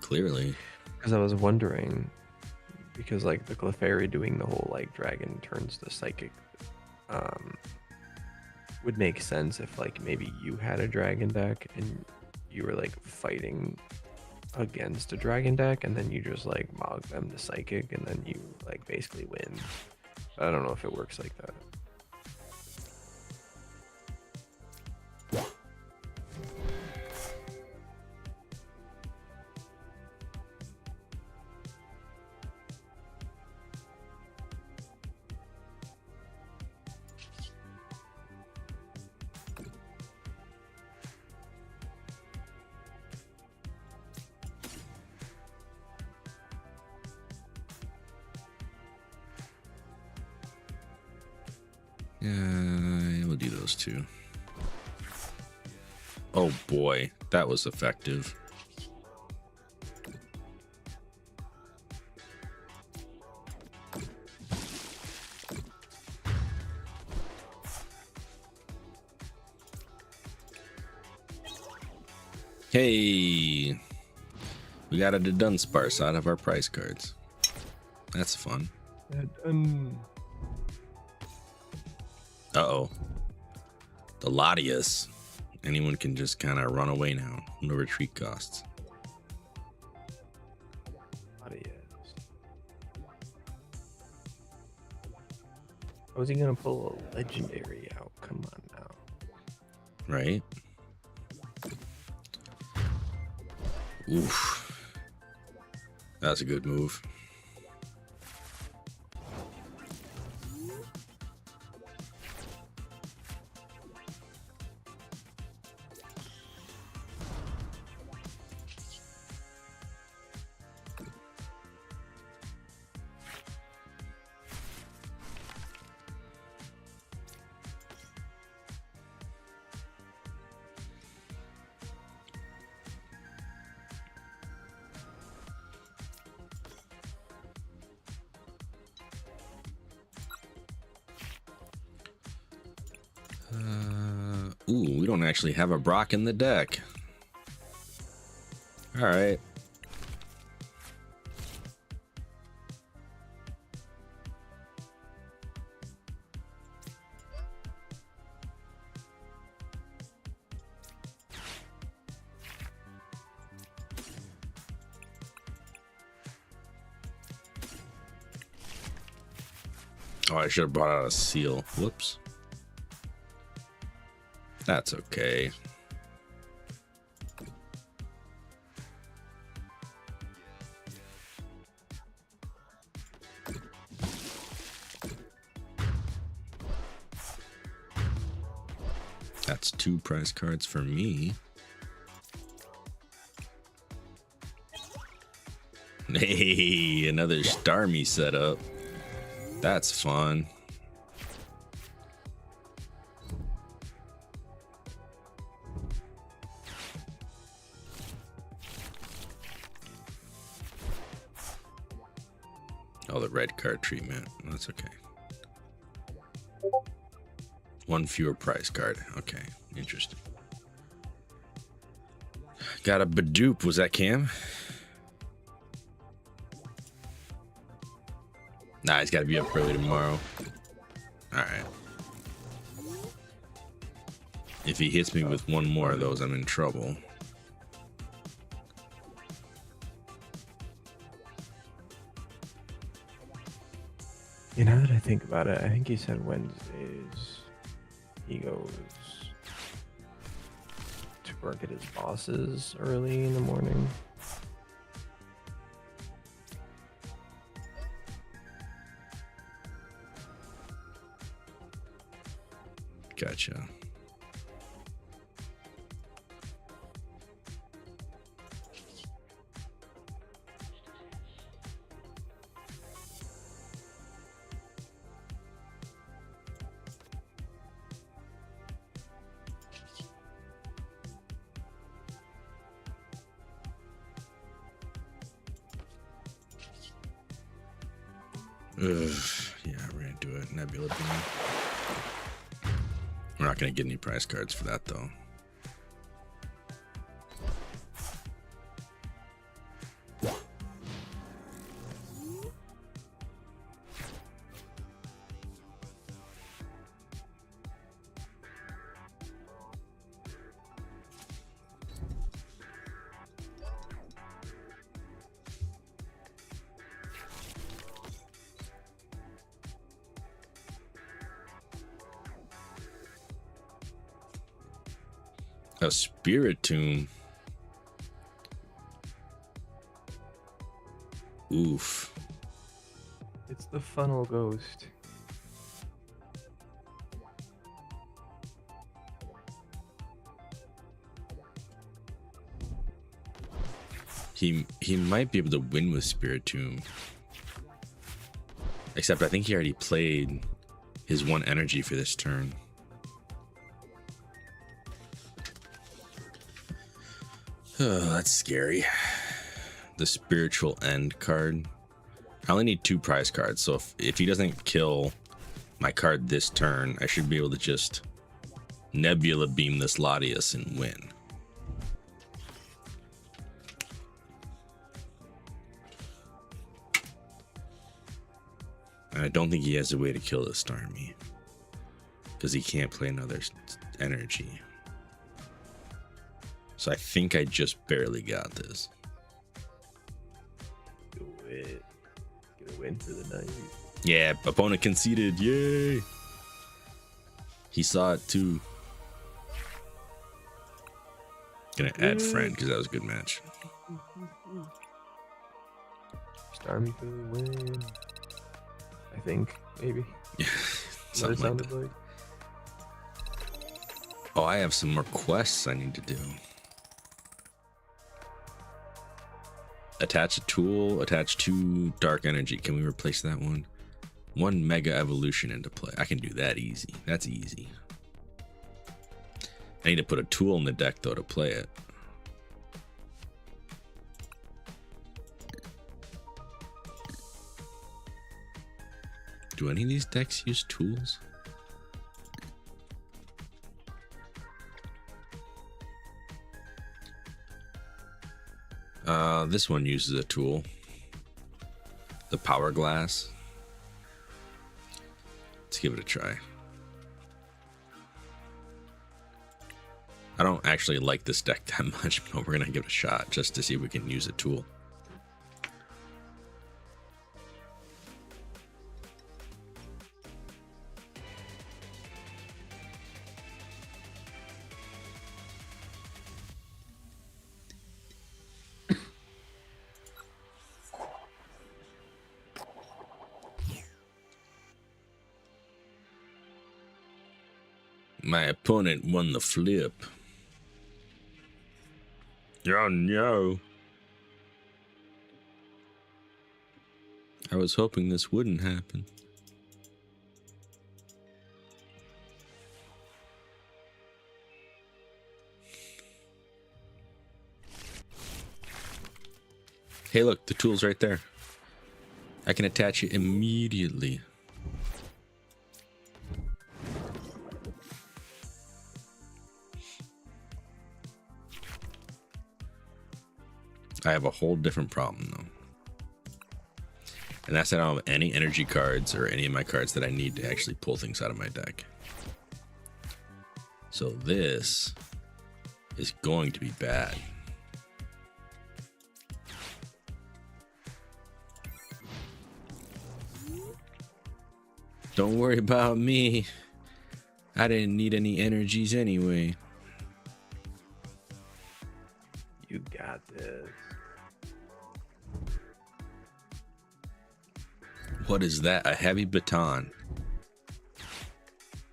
Clearly. Because I was wondering, because like the Clefairy doing the whole like dragon turns to psychic, would make sense if like maybe you had a dragon deck and you were like fighting against a dragon deck and then you just like mog them to psychic and then you like basically win. I don't know if it works like that. Yeah, we'll do those two. Oh boy, that was effective. Hey, we got a Dunsparce out of our prize cards. That's fun. Uh-oh. The Latias. Anyone can just kind of run away now. No retreat costs. How is he gonna pull a legendary out? Come on now. Right? Oof. That's a good move. Ooh, we don't actually have a Brock in the deck. All right. Oh, I should have brought out a seal. Whoops. That's okay. That's 2 prize cards for me. Hey, another Starmie setup. That's fun. Oh, the red card treatment. That's okay. 1 fewer prize card. Okay, interesting. Got a Badoop. Was that Cam? Nah, he's got to be up early tomorrow. All right. If he hits me with 1 more of those, I'm in trouble. You know, now that I think about it, I think he said Wednesdays. He goes to work at his boss's early in the morning. Gotcha. Ugh, yeah, we're gonna do it. Nebula Beam. We're not gonna get any prize cards for that though. A Spirit Tomb. Oof. It's the funnel ghost. He might be able to win with Spirit Tomb. Except I think he already played his one energy for this turn. Oh, that's scary. The Spiritual End card. I only need 2 prize cards, so if he doesn't kill my card this turn, I should be able to just Nebula Beam this Latias and win. And I don't think he has a way to kill this Starmie, because he can't play another energy. So I think I just barely got this. Do it. Gonna win for the night. Yeah, opponent conceded. Yay! He saw it too. Gonna add friend because that was a good match. Starmie for the win. I think, maybe. Yeah, What it something like sounded that. like. Oh, I have some more quests I need to do. Attach a tool, attach 2 dark energy. Can we replace that one? 1 mega evolution into play. I can do that easy. That's easy. I need to put a tool in the deck though to play it. Do any of these decks use tools? This one uses a tool. The Power Glass. Let's give it a try. I don't actually like this deck that much, but we're gonna give it a shot just to see if we can use a tool. My opponent won the flip. Oh no. I was hoping this wouldn't happen. Hey look, the tool's right there. I can attach it immediately. I have a whole different problem though. And that's that I don't have any energy cards or any of my cards that I need to actually pull things out of my deck. So this is going to be bad. Don't worry about me. I didn't need any energies anyway. What is that? A heavy baton.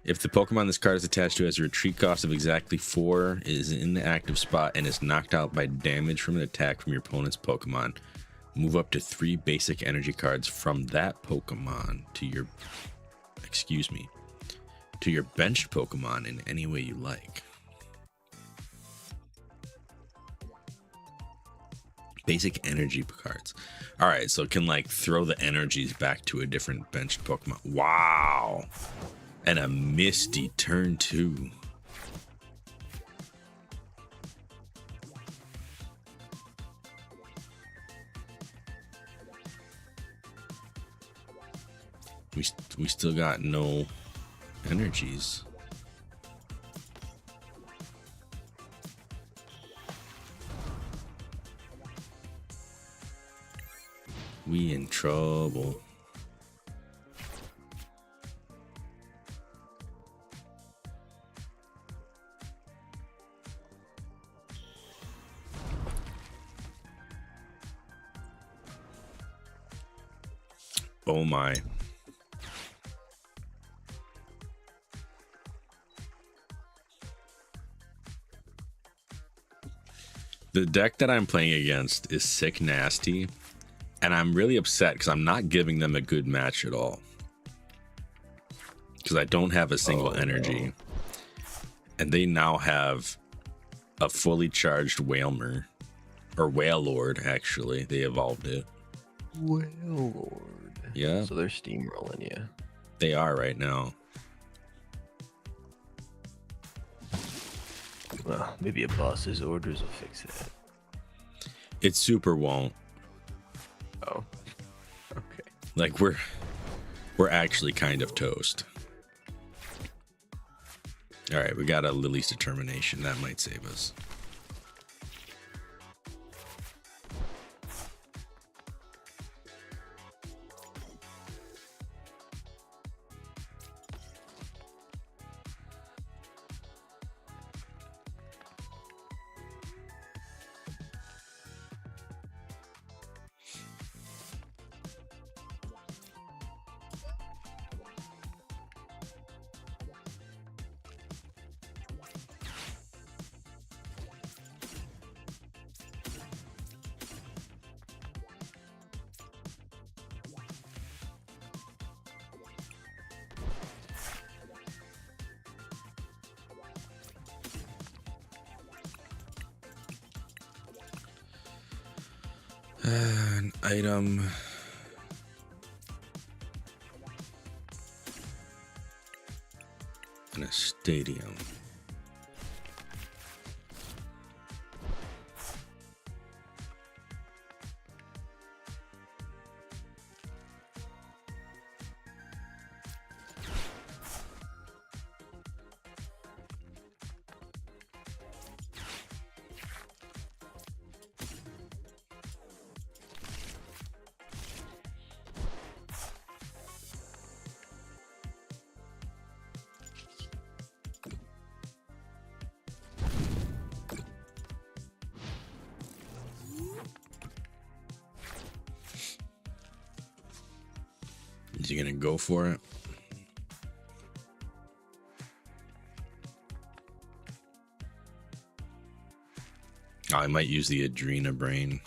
If the Pokemon this card is attached to has a retreat cost of exactly 4, is in the active spot, and is knocked out by damage from an attack from your opponent's Pokemon, move up to 3 basic energy cards from that Pokemon to your, to your benched Pokemon in any way you like. Basic energy cards. All right, so it can like throw the energies back to a different benched Pokemon. Wow. And a Misty turn 2. We still got no energies. We in trouble. Oh my. The deck that I'm playing against is sick nasty, and I'm really upset because I'm not giving them a good match at all. Because I don't have a single energy. No. And they now have a fully charged Whalmer. Or Whalelord, actually. They evolved it. Whalelord. Yeah. So they're steamrolling you. They are right now. Well, maybe a boss's orders will fix it. It super won't. Oh. Okay. Like we're actually kind of toast. All right, we got a Lily's Determination. That might save us. An item. In a stadium. Is he gonna go for it? Oh, I might use the Adrena Brain.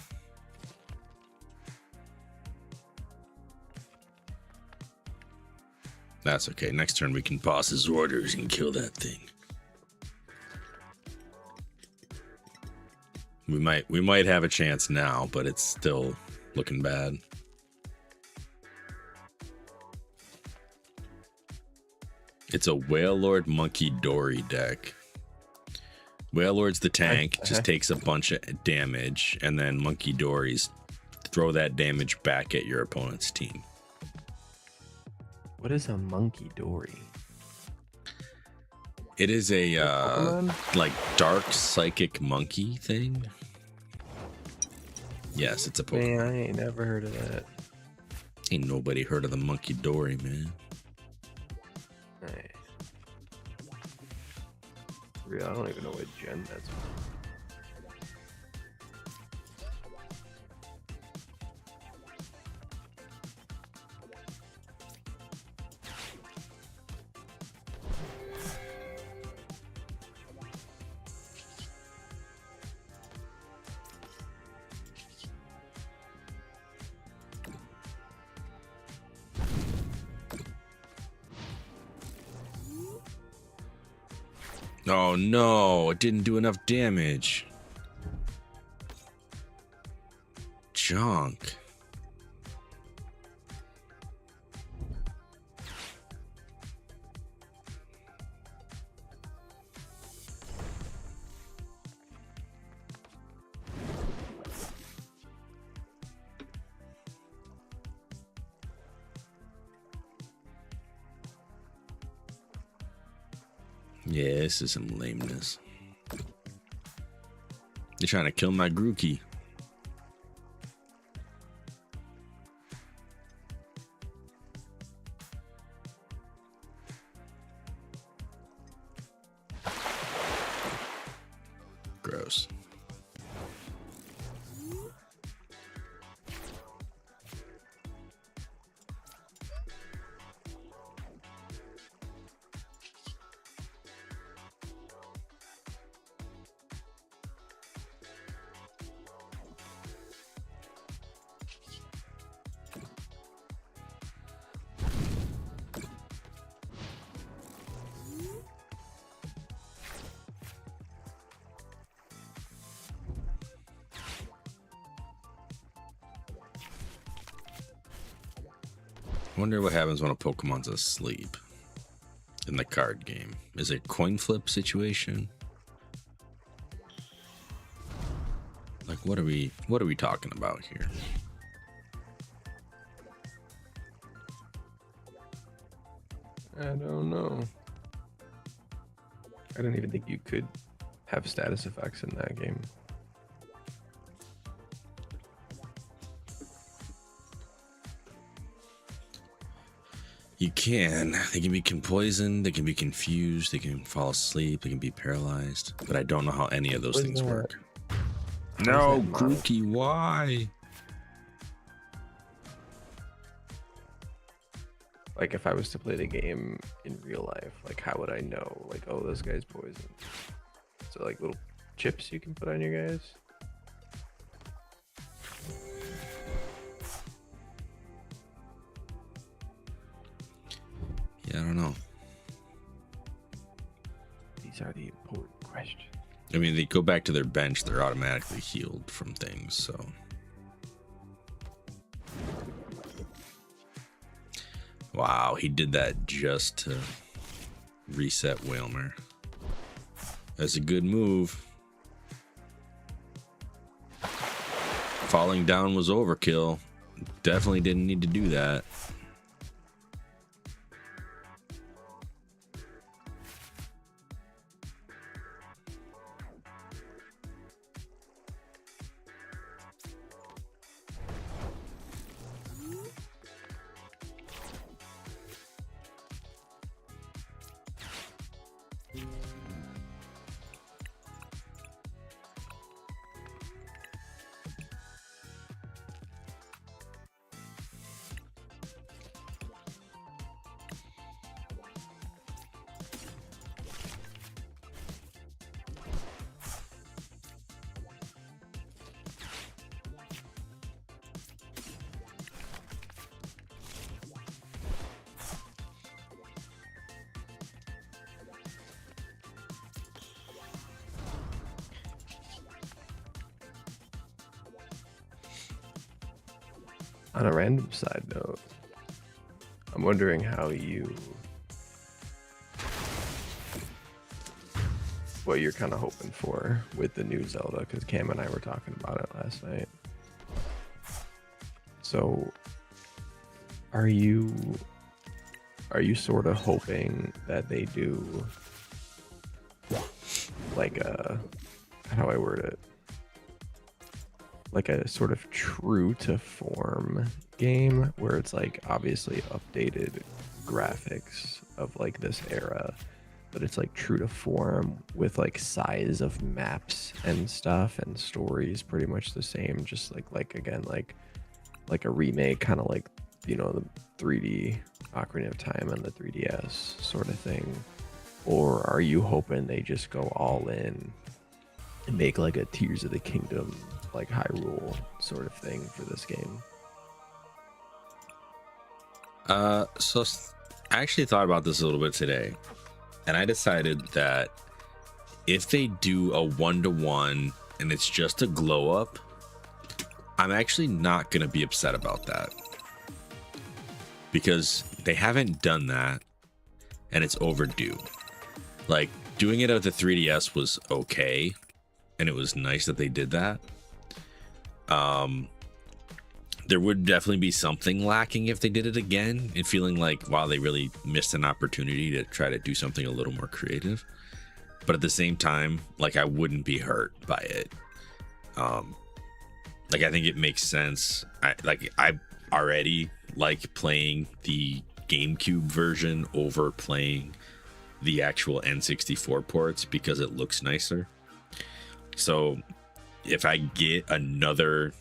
That's okay. Next turn we can boss his orders and kill that thing. We might have a chance now, but it's still looking bad. It's a Whalelord Monkey Dory deck. Whalelord's the tank, just takes a bunch of damage, and then Monkey Dories throw that damage back at your opponent's team. What is a Monkey Dory? It is a like dark psychic monkey thing. Yes, it's a Pokemon. Man, I ain't never heard of that. Ain't nobody heard of the Monkey Dory, man. Nice. Real, I don't even know what gen that's. Oh no, it didn't do enough damage. Junk. Yeah, this is some lameness. They're trying to kill my Grookey. Gross. I wonder what happens when a Pokemon's asleep in the card game. Is it a coin flip situation? Like, what are we talking about here? I don't know. I don't even think you could have status effects in that game. You can. They can be poisoned, they can be confused, they can fall asleep, they can be paralyzed. But I don't know how any of those things work. No, Grookey, why? Like, if I was to play the game in real life, like, how would I know? Like, oh, this guy's poisoned. So, like, little chips you can put on your guys? Yeah, I don't know. These are the important questions. I mean, they go back to their bench, they're automatically healed from things, so. Wow, he did that just to reset Whalmer. That's a good move. Falling down was overkill. Definitely didn't need to do that. On a random side note, I'm wondering what you're kind of hoping for with the new Zelda, because Cam and I were talking about it last night. So, are you sort of hoping that they do like how do I word it? Like a sort of true to form game where it's like obviously updated graphics of like this era, but it's like true to form with like size of maps and stuff and stories pretty much the same, just like again like a remake, kind of like, you know, the 3D Ocarina of Time on the 3DS sort of thing? Or are you hoping they just go all in and make like a Tears of the Kingdom, like Hyrule sort of thing for this game? So I actually thought about this a little bit today, and I decided that if they do a 1-to-1 and it's just a glow up, I'm actually not going to be upset about that, because they haven't done that and it's overdue. Like, doing it at the 3DS was okay, and it was nice that they did that. There would definitely be something lacking if they did it again, and feeling like, wow, they really missed an opportunity to try to do something a little more creative. But at the same time, like, I wouldn't be hurt by it. Like, I think it makes sense. I already like playing the GameCube version over playing the actual N64 ports because it looks nicer. So if I get another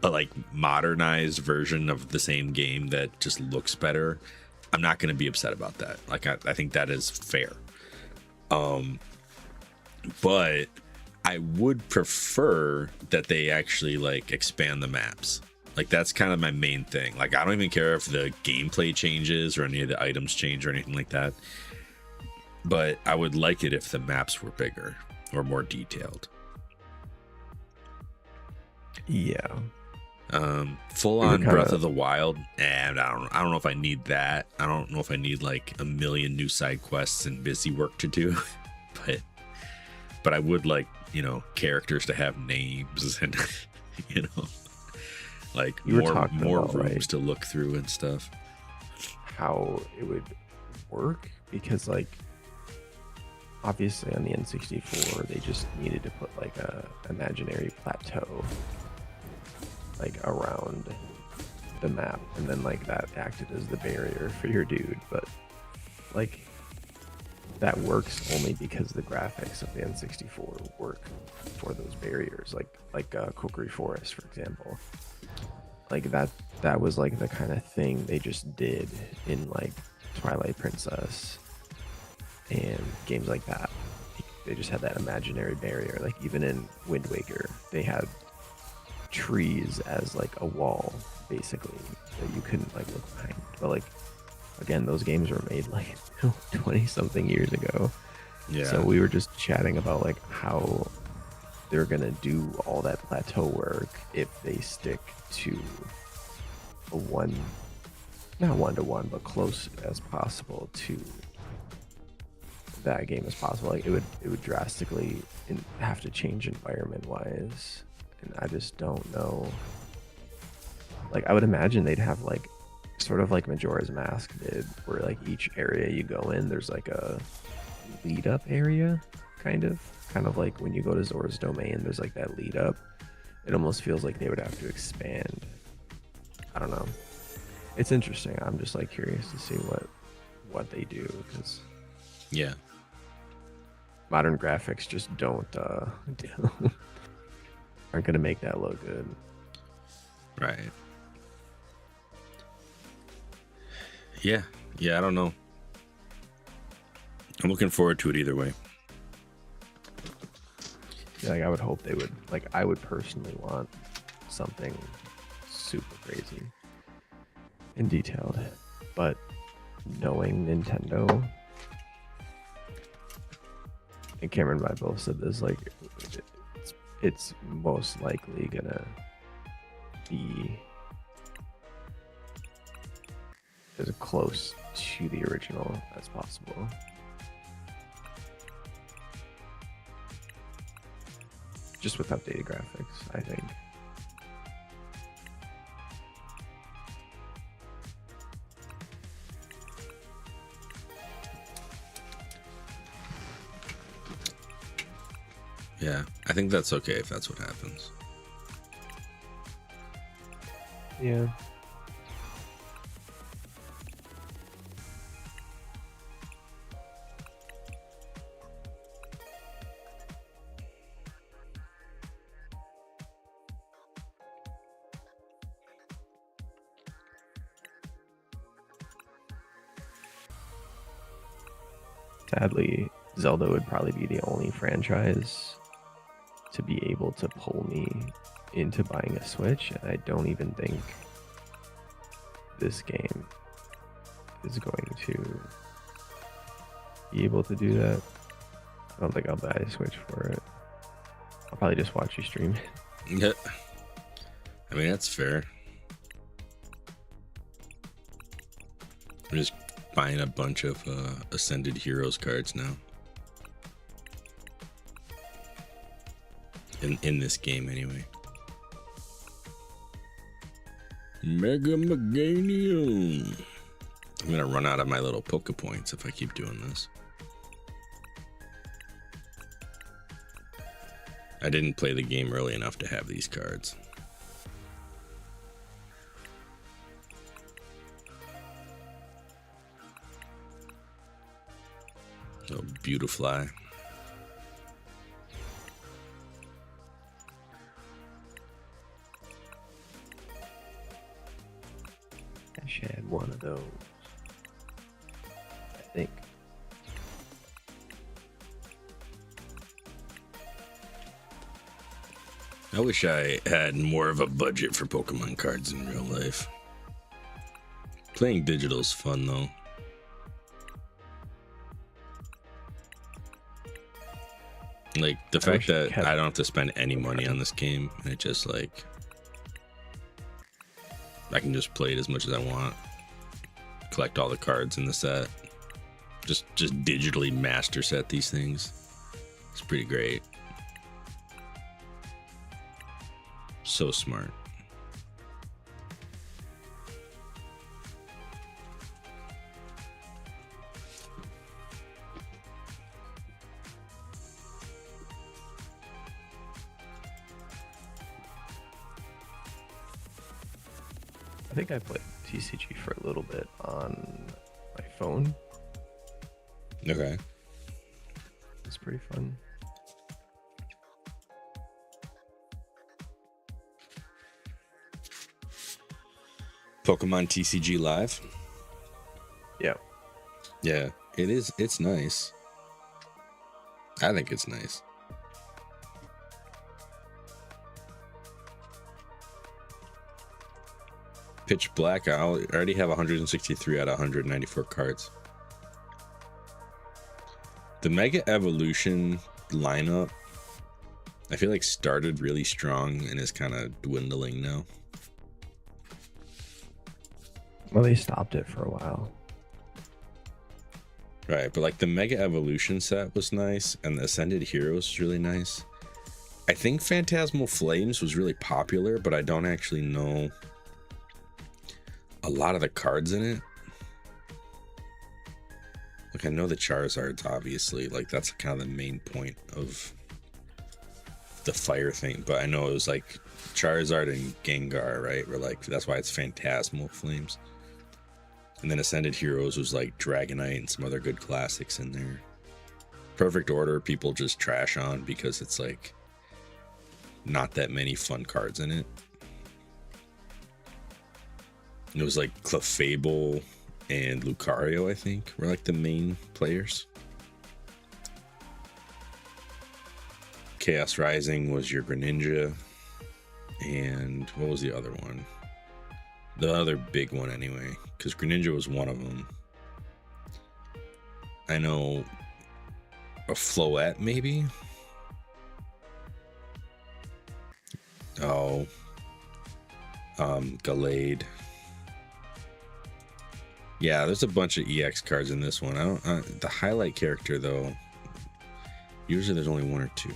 like modernized version of the same game that just looks better, I'm not going to be upset about that. Like, I think that is fair. But I would prefer that they actually like expand the maps. Like, that's kind of my main thing. Like, I don't even care if the gameplay changes or any of the items change or anything like that, but I would like it if the maps were bigger or more detailed. Yeah. Full on Breath of the Wild, and I don't know if I need that. I don't know if I need like a million new side quests and busy work to do, but I would like, you know, characters to have names and you know, like more rooms, right, to look through and stuff. How it would work, because like obviously on the N64 they just needed to put like a imaginary plateau like around the map, and then like that acted as the barrier for your dude. But like that works only because the graphics of the N64 work for those barriers, like Kokiri Forest, for example. Like that was like the kind of thing they just did in like Twilight Princess and games like that. They just had that imaginary barrier. Like even in Wind Waker, they had trees as like a wall basically that you couldn't like look behind. But like again, those games were made like 20 something years ago. Yeah. So we were just chatting about like how they're gonna do all that plateau work if they stick to a not 1-to-1, but close as possible to that game as possible. Like it would drastically have to change environment wise, and I just don't know. Like I would imagine they'd have like sort of like Majora's Mask did, where like each area you go in, there's like a lead up area, kind of like when you go to Zora's Domain, there's like that lead up. It almost feels like they would have to expand. I don't know. It's interesting. I'm just like curious to see what they do, because yeah, modern graphics just aren't gonna make that look good. Right. Yeah, I don't know. I'm looking forward to it either way. Yeah, like I would hope they would, like I would personally want something super crazy and detailed, but knowing Nintendo, and Cameron and I both said this, like it's most likely gonna be as close to the original as possible. Just with updated graphics, I think. Yeah, I think that's okay if that's what happens. Yeah. Sadly, Zelda would probably be the only franchise to be able to pull me into buying a Switch, and I don't even think this game is going to be able to do that. I don't think I'll buy a Switch for it. I'll probably just watch you stream it. Yeah. I mean, that's fair. I'm just buying a bunch of Ascended Heroes cards now. In this game, anyway. Mega Meganium. I'm gonna run out of my little Poke Points if I keep doing this. I didn't play the game early enough to have these cards. Oh, Beautifly. I should have one of those. I think. I wish I had more of a budget for Pokemon cards in real life. Playing digital is fun though. Like the fact that I don't have to spend any money on this game, and it just like I can just play it as much as I want. Collect all the cards in the set. Just digitally master set these things. It's pretty great. So smart. I think I played TCG for a little bit on my phone. Okay. It's pretty fun. Pokemon TCG Live. Yeah. Yeah, it is. It's nice. I think it's nice. Pitch Black, I already have 163 out of 194 cards. The Mega Evolution lineup, I feel like started really strong and is kind of dwindling now. Well, they stopped it for a while. Right, but like the Mega Evolution set was nice, and the Ascended Heroes was really nice. I think Phantasmal Flames was really popular, but I don't actually know a lot of the cards in it. Like I know the Charizards, obviously, like that's kind of the main point of the fire thing, but I know it was like Charizard and Gengar, right? Were like, that's why it's Phantasmal Flames. And then Ascended Heroes was like Dragonite and some other good classics in there. Perfect Order, people just trash on because it's like not that many fun cards in it. And it was like Clefable and Lucario, I think, were like the main players. Chaos Rising was your Greninja. And what was the other one? The other big one, anyway, because Greninja was one of them. I know a Floette, maybe? Oh. Gallade. Yeah, there's a bunch of EX cards in this one. The highlight character, though, usually there's only one or two.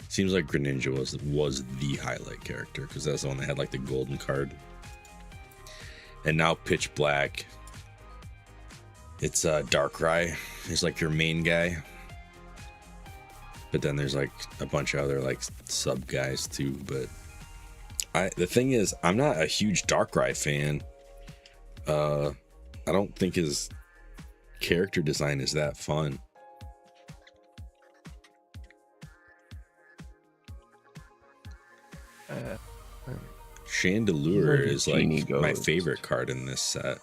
Seems like Greninja was the highlight character because that's the one that had like the golden card. And now Pitch Black, it's Darkrai is like your main guy. But then there's like a bunch of other like sub guys too. But the thing is, I'm not a huge Darkrai fan. I don't think his character design is that fun. Chandelure is like my favorite card in this set.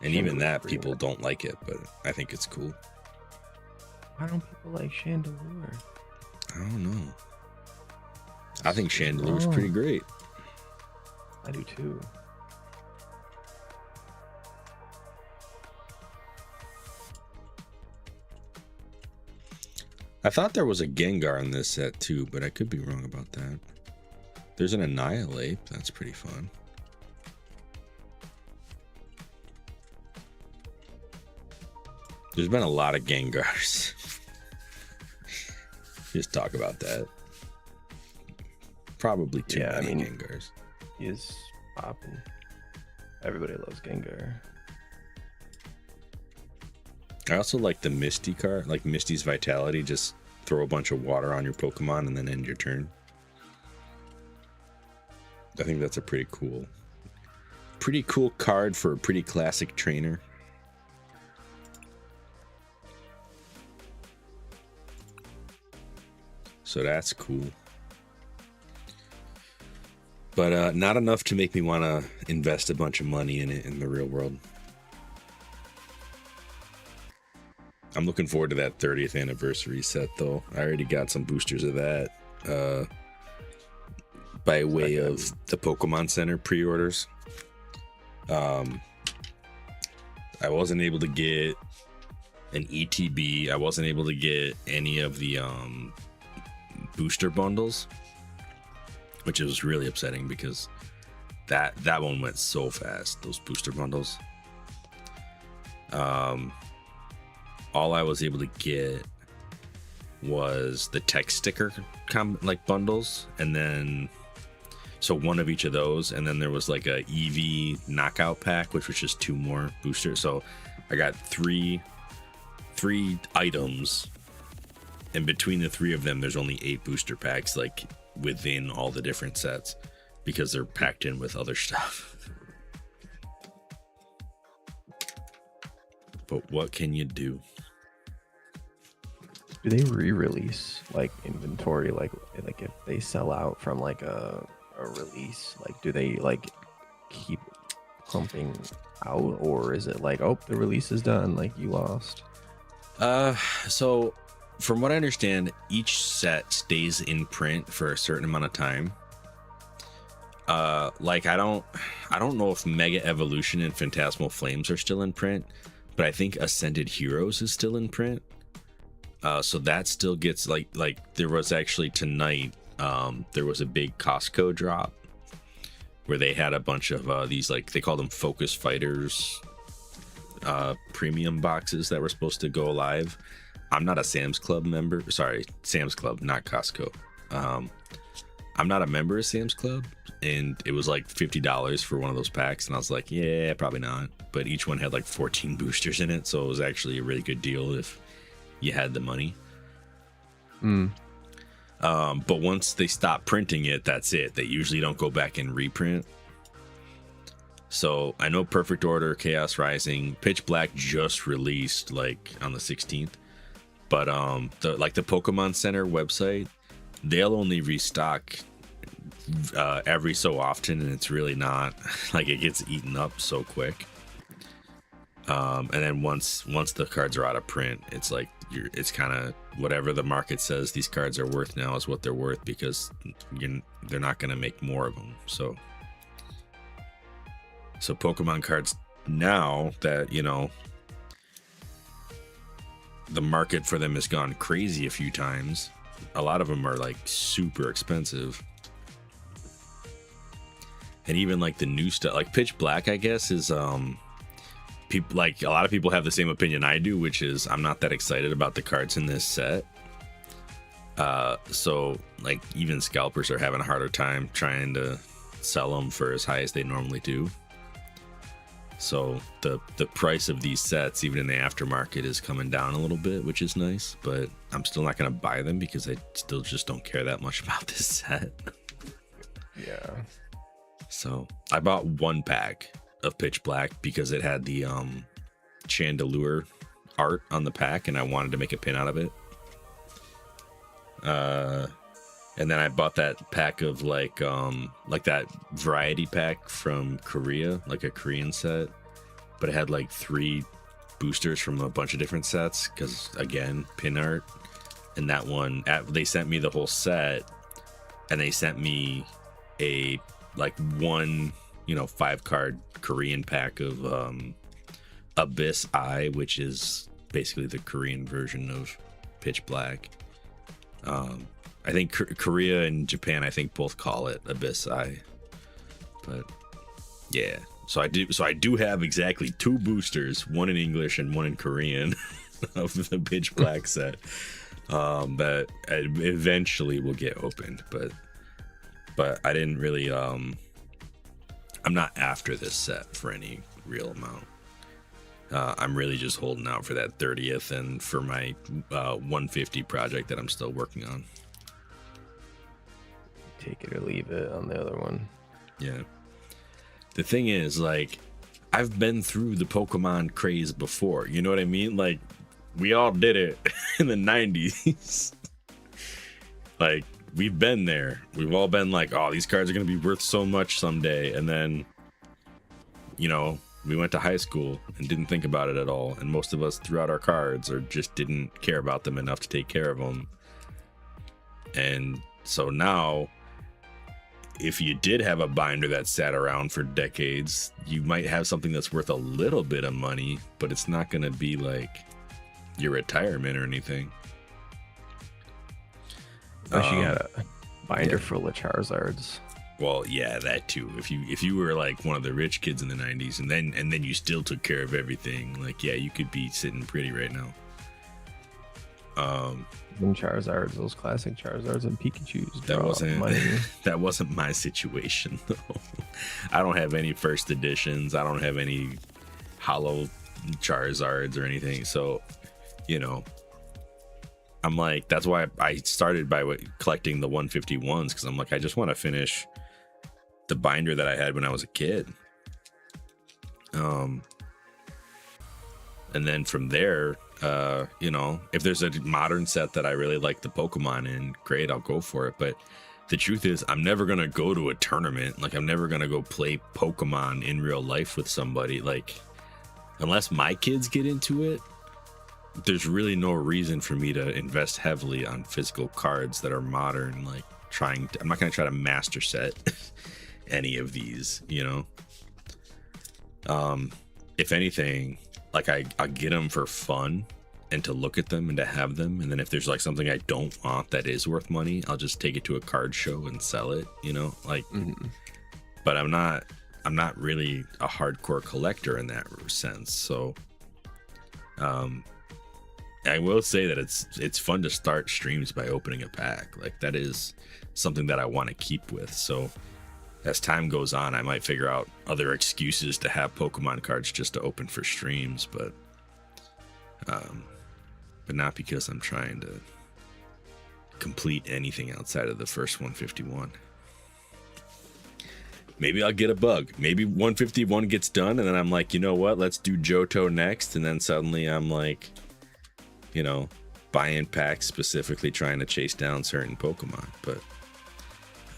And even that, people don't like it, but I think it's cool. Why don't people like Chandelure? I don't know. I think Chandelure's pretty great. I do too. I thought there was a Gengar in this set too, but I could be wrong about that. There's an Annihilate. That's pretty fun. There's been a lot of Gengars. Just talk about that. Probably too many Gengars. He is popping. Everybody loves Gengar. I also like the Misty card, like Misty's Vitality. Just throw a bunch of water on your Pokemon and then end your turn. I think that's a pretty cool card for a pretty classic trainer. So that's cool. But not enough to make me want to invest a bunch of money in it in the real world. I'm looking forward to that 30th anniversary set, though. I already got some boosters of that by way of the Pokemon Center pre-orders. I wasn't able to get an ETB. I wasn't able to get any of the booster bundles, which was really upsetting because that one went so fast, those booster bundles. All I was able to get was the text sticker like bundles, and then so one of each of those, and then there was like a EV knockout pack, which was just 2 more boosters. So I got three items, and between the 3 of them there's only 8 booster packs, like within all the different sets, because they're packed in with other stuff. But what can you do? Do they re-release like inventory, like if they sell out from like a release, like do they like keep pumping out, or is it like, oh, the release is done, like you lost? So from what I understand, each set stays in print for a certain amount of time. Like I don't know if Mega Evolution and Phantasmal Flames are still in print, but I think Ascended Heroes is still in print. So that still gets like there was actually tonight, there was a big Costco drop where they had a bunch of these, like they call them Focus Fighters premium boxes that were supposed to go live. I'm not a Sam's Club member. Sorry, Sam's Club, not Costco. I'm not a member of Sam's Club, and it was like $50 for one of those packs, and I was like, yeah, probably not. But each one had like 14 boosters in it, so it was actually a really good deal if you had the money. But once they stop printing it, that's it. They usually don't go back and reprint. So I know Perfect Order, Chaos Rising, Pitch Black just released like on the 16th, but the Pokemon Center website, they'll only restock every so often, and it's really not like, it gets eaten up so quick. And then once the cards are out of print, it's like it's kind of whatever the market says these cards are worth now is what they're worth, because they're not going to make more of them. So Pokemon cards now that, you know, the market for them has gone crazy a few times, a lot of them are like super expensive. And even like the new stuff, like Pitch Black, I guess, is people, like a lot of people have the same opinion I do, which is I'm not that excited about the cards in this set. So like even scalpers are having a harder time trying to sell them for as high as they normally do. So the price of these sets, even in the aftermarket, is coming down a little bit, which is nice, but I'm still not going to buy them because I still just don't care that much about this set. Yeah. So I bought 1 pack of Pitch Black because it had the Chandelure art on the pack, and I wanted to make a pin out of it. And then I bought that pack of like that variety pack from Korea, like a Korean set, but it had like 3 boosters from a bunch of different sets, because again, pin art. And that one, they sent me the whole set, and they sent me a like 1, 5-card Korean pack of Abyss Eye, which is basically the Korean version of Pitch Black. I think Korea and Japan, I think both call it Abyss Eye. But yeah, so I do have exactly 2 boosters, one in English and one in Korean of the Pitch Black set that eventually will get opened. But I didn't really I'm not after this set for any real amount. I'm really just holding out for that 30th and for my 150 project that I'm still working on. Take it or leave it on the other one. Yeah. The thing is, like, I've been through the Pokemon craze before. You know what I mean? Like, we all did it in the 90s. Like, we've been there. We've all been like, oh, these cards are going to be worth so much someday. And then, you know, we went to high school and didn't think about it at all. And most of us threw out our cards or just didn't care about them enough to take care of them. And so now, if you did have a binder that sat around for decades, you might have something that's worth a little bit of money, but it's not going to be like your retirement or anything. Unless you got a binder full of Charizards. Well, yeah, that too. If you were like one of the rich kids in the 90s and then you still took care of everything, like, yeah, you could be sitting pretty right now. Them Charizards, those classic Charizards and Pikachus. That wasn't my situation though. I don't have any first editions. I don't have any hollow Charizards or anything. So, you know, I'm like, that's why I started by collecting the 151s, because I'm like, I just want to finish the binder that I had when I was a kid. And then from there, you know, if there's a modern set that I really like the Pokemon in, great, I'll go for it. But the truth is, I'm never gonna go to a tournament. Like, I'm never gonna go play Pokemon in real life with somebody. Like, unless my kids get into it, there's really no reason for me to invest heavily on physical cards that are modern. Like, I'm not gonna try to master set any of these, you know. If anything, like, I'll get them for fun and to look at them and to have them. And then if there's like something I don't want that is worth money, I'll just take it to a card show and sell it, you know, like, but I'm not really a hardcore collector in that sense. So, I will say that it's fun to start streams by opening a pack. Like, that is something that I want to keep with. So as time goes on, I might figure out other excuses to have Pokemon cards just to open for streams, but not because I'm trying to complete anything outside of the first 151. Maybe I'll get a bug. Maybe 151 gets done, and then I'm like, you know what? Let's do Johto next, and then suddenly I'm like, you know, buying packs specifically trying to chase down certain Pokemon, but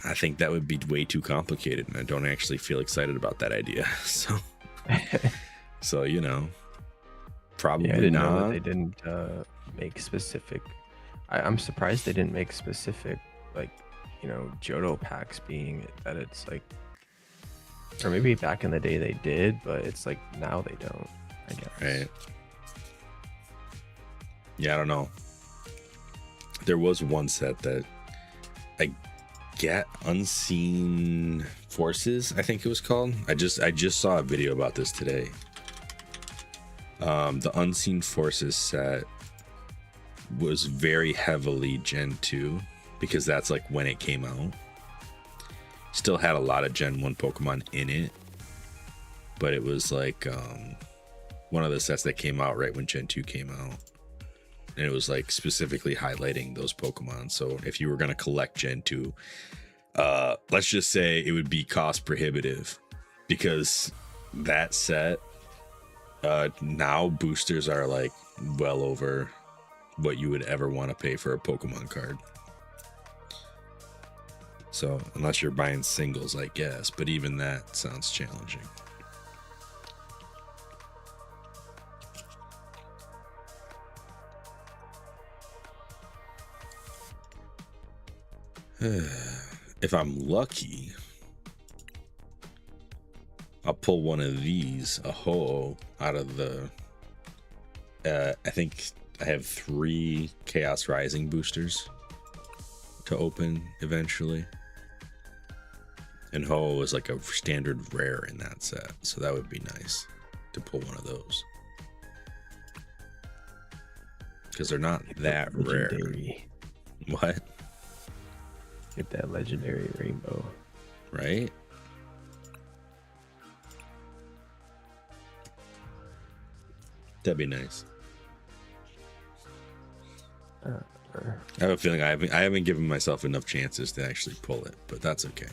I think that would be way too complicated, and I don't actually feel excited about that idea. So, you know, probably I didn't not. know that they didn't make specific. I'm surprised they didn't make specific, like, you know, Johto packs, being that it's like, or maybe back in the day they did, but it's like now they don't, I guess. Right. Yeah, I don't know. There was one set that I get, Unseen Forces, I think it was called. I just saw a video about this today. The Unseen Forces set was very heavily Gen 2 because that's like when it came out. Still had a lot of Gen 1 Pokemon in it, but it was like one of the sets that came out right when Gen 2 came out. And it was like specifically highlighting those Pokemon. So if you were going to collect Gen 2, let's just say it would be cost prohibitive, because that set, now boosters are like well over what you would ever want to pay for a Pokemon card. So unless you're buying singles, I guess, but even that sounds challenging. If I'm lucky, I'll pull one of these, a Ho-Oh, out of the I think I have 3 Chaos Rising boosters. to open eventually. And Ho is like a standard rare in that set, so that would be nice to pull one of those. Because they're not that legendary. Rare. What? Get that legendary rainbow. Right? That'd be nice. I have a feeling I haven't given myself enough chances to actually pull it, but that's okay.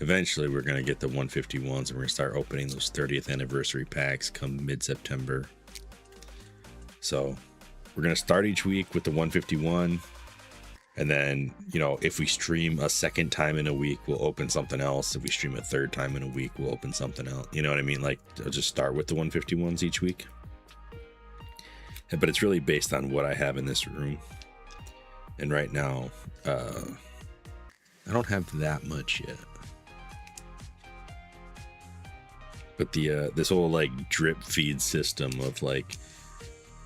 Eventually, we're going to get the 151s, and we're going to start opening those 30th anniversary packs come mid-September. So we're going to start each week with the 151, and then, you know, if we stream a second time in a week, we'll open something else. If we stream a third time in a week, we'll open something else. You know what I mean? Like, I'll just start with the 151s each week. But it's really based on what I have in this room. And right now, I don't have that much yet. But the this whole like drip feed system of like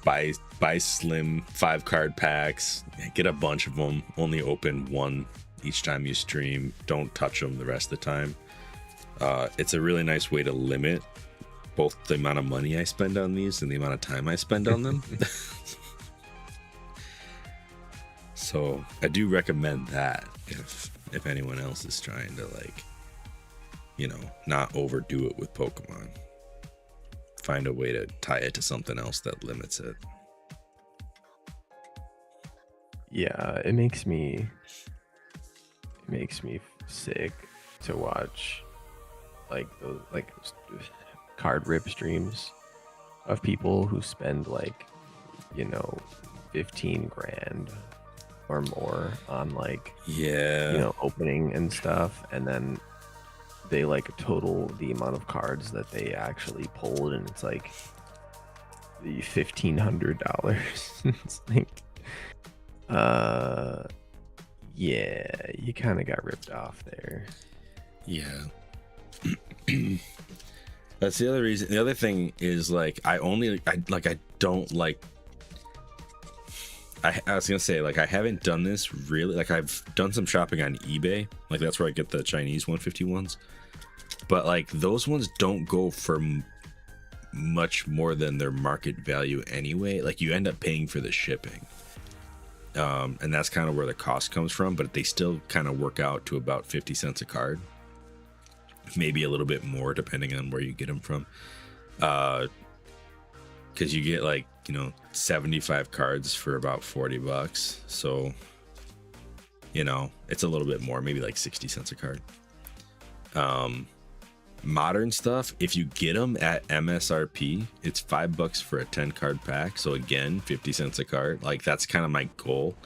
buy slim 5-card packs, get a bunch of them, only open one each time you stream, don't touch them the rest of the time. It's a really nice way to limit both the amount of money I spend on these and the amount of time I spend on them. So I do recommend that if anyone else is trying to, like, you know, not overdo it with Pokemon. Find a way to tie it to something else that limits it. Yeah, it makes me sick to watch like those card rip streams of people who spend like, you know, 15 grand or more on like, yeah, you know, opening and stuff, and then they like total the amount of cards that they actually pulled, and it's like the $1,500. It's like, yeah, you kind of got ripped off there. Yeah. That's the other reason. The other thing is like I don't like. I was gonna say, like, I haven't done this really. Like, I've done some shopping on eBay. Like, that's where I get the Chinese 151s. But like those ones don't go for much more than their market value anyway. Like, you end up paying for the shipping, and that's kind of where the cost comes from. But they still kind of work out to about 50 cents a card, maybe a little bit more depending on where you get them from. Because you get, like, you know, 75 cards for about $40. So, you know, it's a little bit more, maybe like 60 cents a card. Modern stuff, if you get them at MSRP, it's $5 for a 10 card pack. So again, 50 cents a card. Like, that's kind of my goal.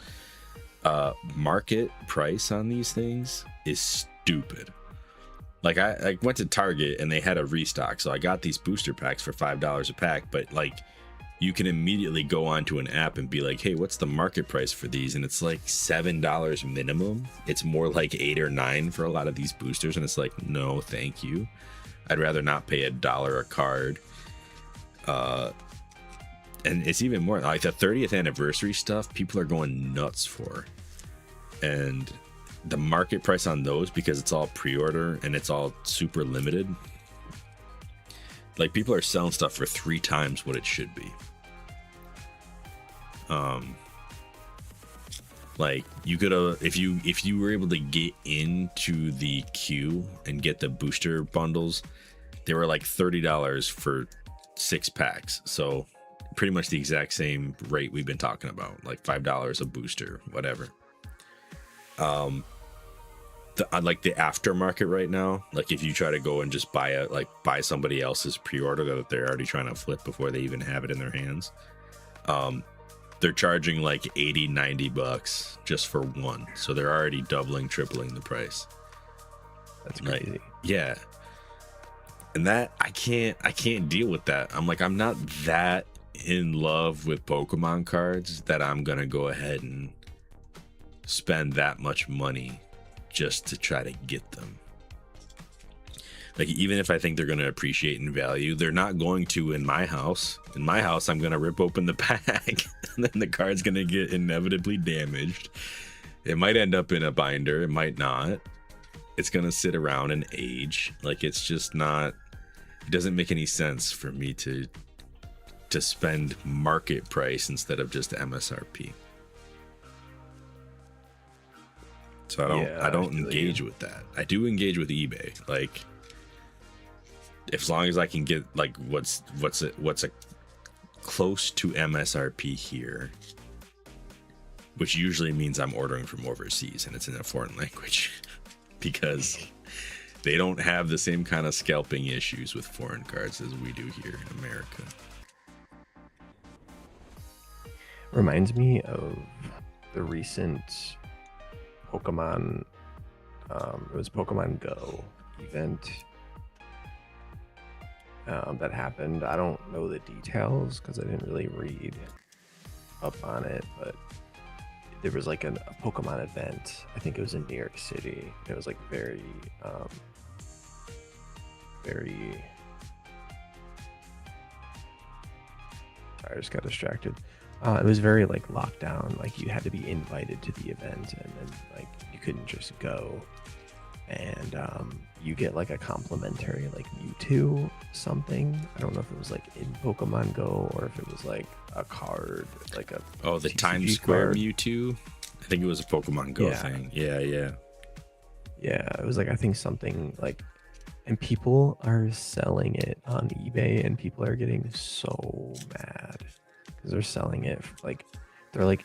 Market price on these things is stupid. Like, I went to Target and they had a restock, so I got these booster packs for $5 a pack. But like, you can immediately go onto an app and be like, hey, what's the market price for these? And it's like $7 minimum. It's more like $8 or $9 for a lot of these boosters, and it's like, no, thank you. I'd rather not pay $1 a card. And it's even more like the 30th anniversary stuff. People are going nuts for, and the market price on those, because it's all pre-order and it's all super limited, like, people are selling stuff for 3 times what it should be. Like, you could if you were able to get into the queue and get the booster bundles, they were like $30 for 6 packs. So pretty much the exact same rate we've been talking about, like $5 a booster, whatever. Like the aftermarket right now, like if you try to go and just buy somebody else's pre-order that they're already trying to flip before they even have it in their hands, they're charging like $80-$90 just for one. So they're already doubling, tripling the price. That's crazy. Like, yeah. And that I can't deal with that. I'm like, I'm not that in love with Pokemon cards that I'm gonna go ahead and spend that much money just to try to get them. Like, even if I think they're going to appreciate in value, they're not going to in my house. In my house, I'm going to rip open the pack and then the card's going to get inevitably damaged. It might end up in a binder. It might not. It's going to sit around and age. Like, it's just not, it doesn't make any sense for me to spend market price instead of just MSRP. So I don't engage with that. I do engage with eBay. Like, as long as I can get like what's a close to MSRP here, which usually means I'm ordering from overseas and it's in a foreign language because they don't have the same kind of scalping issues with foreign cards as we do here in America. Reminds me of the recent Pokemon, it was Pokemon Go event that happened. I don't know the details because I didn't really read up on it, but there was like a Pokemon event. I think it was in New York City. It was like very sorry, I just got distracted. It was very like locked down. Like you had to be invited to the event, and then like you couldn't just go. And you get like a complimentary like Mewtwo something. I don't know if it was like in Pokemon Go or if it was like a card, like a the TCG Times Square card. Mewtwo. I think it was a Pokemon Go thing. Yeah. It was like, I think something like, and people are selling it on eBay, and people are getting so mad because they're selling it for, like, they're like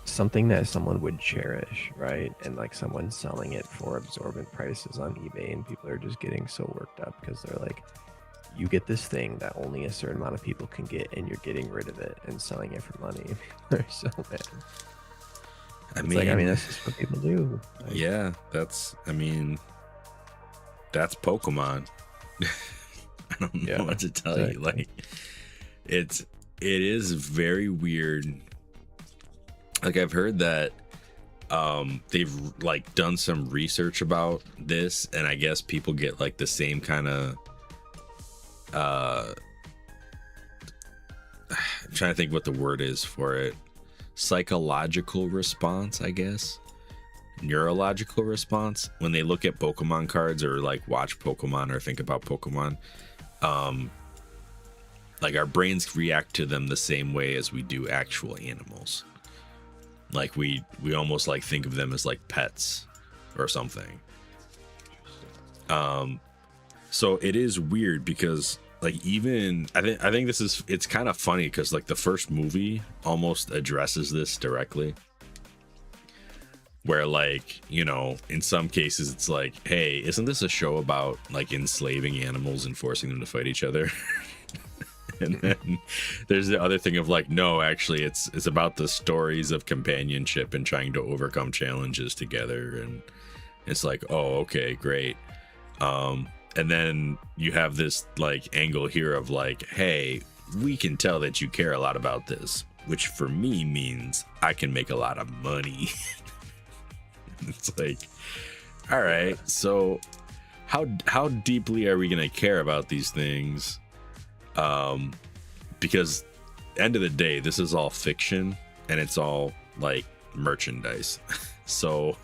something that someone would cherish, right? And like someone's selling it for absorbent prices on eBay, and people are just getting so worked up because they're like, you get this thing that only a certain amount of people can get, and you're getting rid of it and selling it for money. They're so mad. I mean, that's just what people do. Like, yeah, that's Pokemon. I don't know what to tell you. Like, it is very weird. Like, I've heard that they've like done some research about this, and I guess people get like the same kind of I'm trying to think what the word is for it. Psychological response, I guess. Neurological response when they look at Pokemon cards or like watch Pokemon or think about Pokemon. Like our brains react to them the same way as we do actual animals. Like we almost like think of them as like pets or something. So it is weird because like even I think it's kind of funny because like the first movie almost addresses this directly, where like, you know, in some cases it's like, hey, isn't this a show about like enslaving animals and forcing them to fight each other? And then there's the other thing of like, no, actually it's about the stories of companionship and trying to overcome challenges together. And it's like, oh, okay, great. And then you have this like angle here of like, hey, we can tell that you care a lot about this, which for me means I can make a lot of money. It's like, all right, so how deeply are we gonna care about these things? Because end of the day, this is all fiction and it's all like merchandise. So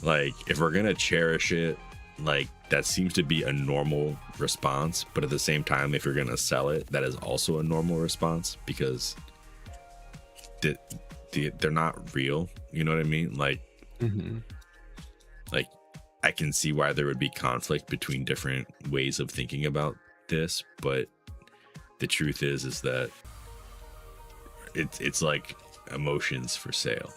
like if we're gonna cherish it, like that seems to be a normal response, but at the same time, if you're gonna sell it, that is also a normal response because they're not real. You know what I mean? Like, like I can see why there would be conflict between different ways of thinking about this, but the truth is that it's like emotions for sale.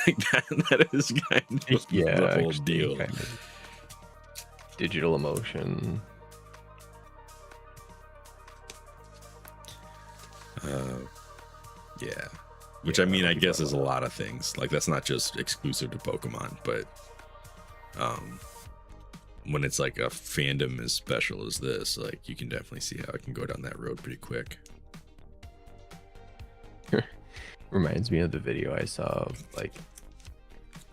that is kind of the whole deal. Kind of digital emotion. Yeah. Which I mean, I guess is a lot of things. Like that's not just exclusive to Pokemon, but when it's like a fandom as special as this, like you can definitely see how it can go down that road pretty quick. Reminds me of the video I saw. Like,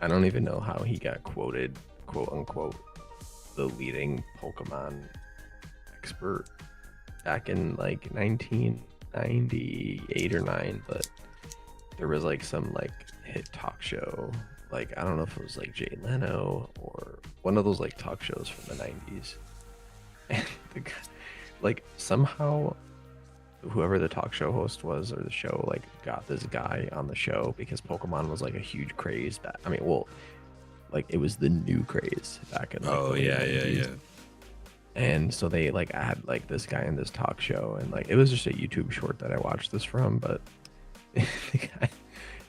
I don't even know how he got quoted, quote unquote, the leading Pokemon expert back in like 1998 or 9, but there was like some like hit talk show. Like, I don't know if it was like Jay Leno or one of those like talk shows from the 90s. And the guy, like, somehow whoever the talk show host was or the show like got this guy on the show because Pokemon was like a huge craze back. I mean, well, like it was the new craze back in like, Oh the late yeah, 90s. yeah. And so they like had like this guy in this talk show, and like it was just a YouTube short that I watched this from, but the guy,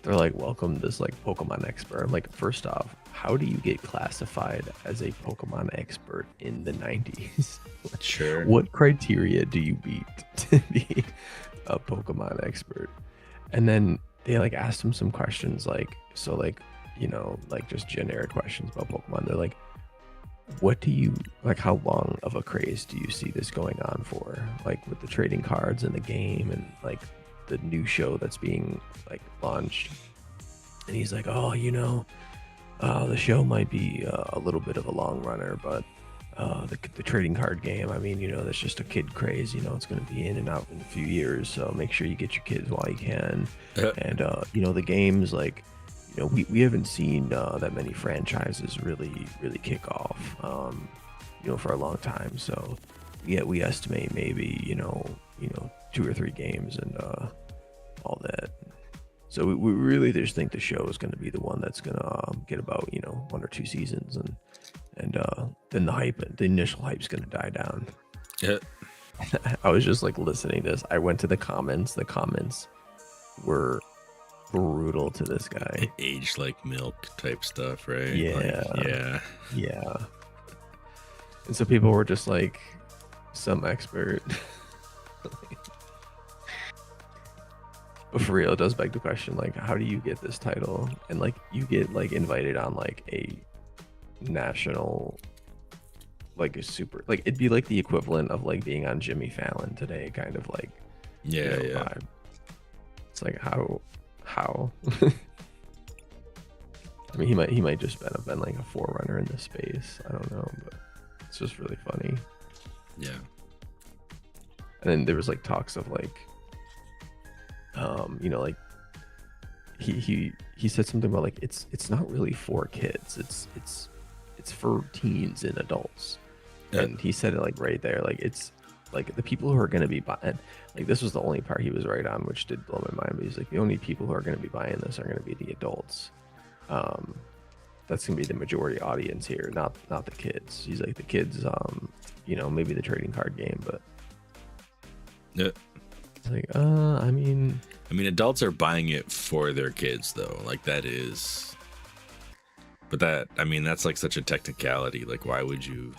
they're like, welcome this like Pokemon expert. I'm like, first off, how do you get classified as a Pokemon expert in the 90s? Sure. What criteria do you beat to be a Pokemon expert? And then they like asked him some questions, like, so like, you know, like just generic questions about Pokemon. They're like, what do you like, how long of a craze do you see this going on for, like with the trading cards in the game and like the new show that's being like launched? And he's like, oh, you know, the show might be a little bit of a long runner, but the trading card game, I mean, you know, that's just a kid craze. You know, it's going to be in and out in a few years, so make sure you get your kids while you can. And you know, the games, like, you know, we haven't seen that many franchises really kick off, you know, for a long time. So yeah, we estimate maybe you know 2 or 3 games and all that. So we really just think the show is going to be the one that's going to get about, you know, 1 or 2 seasons, and then the initial hype's going to die down. Yeah. I was just like listening to this. I went to the comments. The comments were brutal to this guy. Aged like milk type stuff, right? Yeah. Like, yeah. Yeah. And so people were just like, some expert. But for real, it does beg the question, like, how do you get this title? And like, you get like invited on like a national, like a super, like it'd be like the equivalent of like being on Jimmy Fallon today, kind of like, Yeah, you know, yeah. vibe. It's like how I mean, he might just have been like a forerunner in this space. I don't know, but it's just really funny. Yeah. And then there was like talks of like, you know, like he said something about like it's not really for kids. It's for teens and adults. Yeah. And he said it like right there, like it's like the people who are going to be buying, like this was the only part he was right on, which did blow my mind. But he's like, the only people who are going to be buying this are going to be the adults. That's going to be the majority audience here, not the kids. He's like, the kids, you know, maybe the trading card game, but Yeah. it's like, I mean, adults are buying it for their kids though. Like that is, but that, I mean, that's like such a technicality. Like, why would you?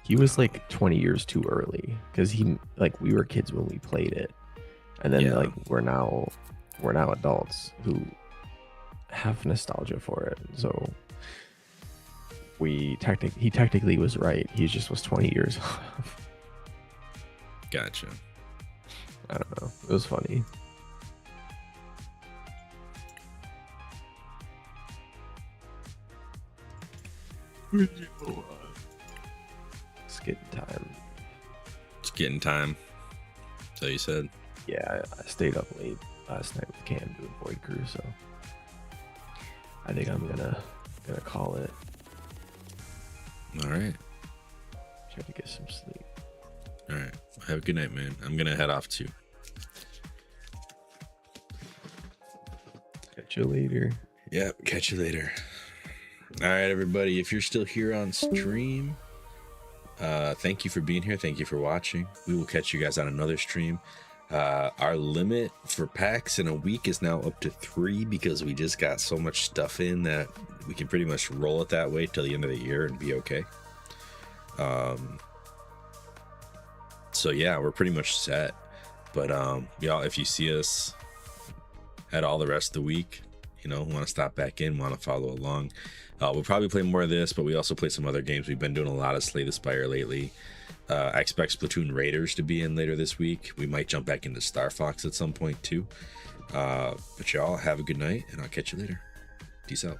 he was like 20 years too early, because he, like, we were kids when we played it, and then Yeah. like we're now adults who have nostalgia for it. So he technically was right. He just was 20 years off. Gotcha. I don't know. It was funny. It's getting time. It's getting time. So you said. Yeah, I stayed up late last night with Cam doing Void Crew, so I think I'm gonna call it. All right. Try to get some sleep. All right. Have a good night, man. I'm gonna head off too. Catch you later. Yeah. Catch you later. All right, everybody. If you're still here on stream, thank you for being here. Thank you for watching. We will catch you guys on another stream. Our limit for packs in a week is now up to 3 because we just got so much stuff in that we can pretty much roll it that way till the end of the year and be okay. So yeah, we're pretty much set. But y'all, if you see us at all the rest of the week, you know, want to stop back in, want to follow along, we'll probably play more of this, but we also play some other games. We've been doing a lot of Slay the Spire lately. I expect Splatoon Raiders to be in later this week. We might jump back into Star Fox at some point too. But y'all have a good night, and I'll catch you later. Peace out.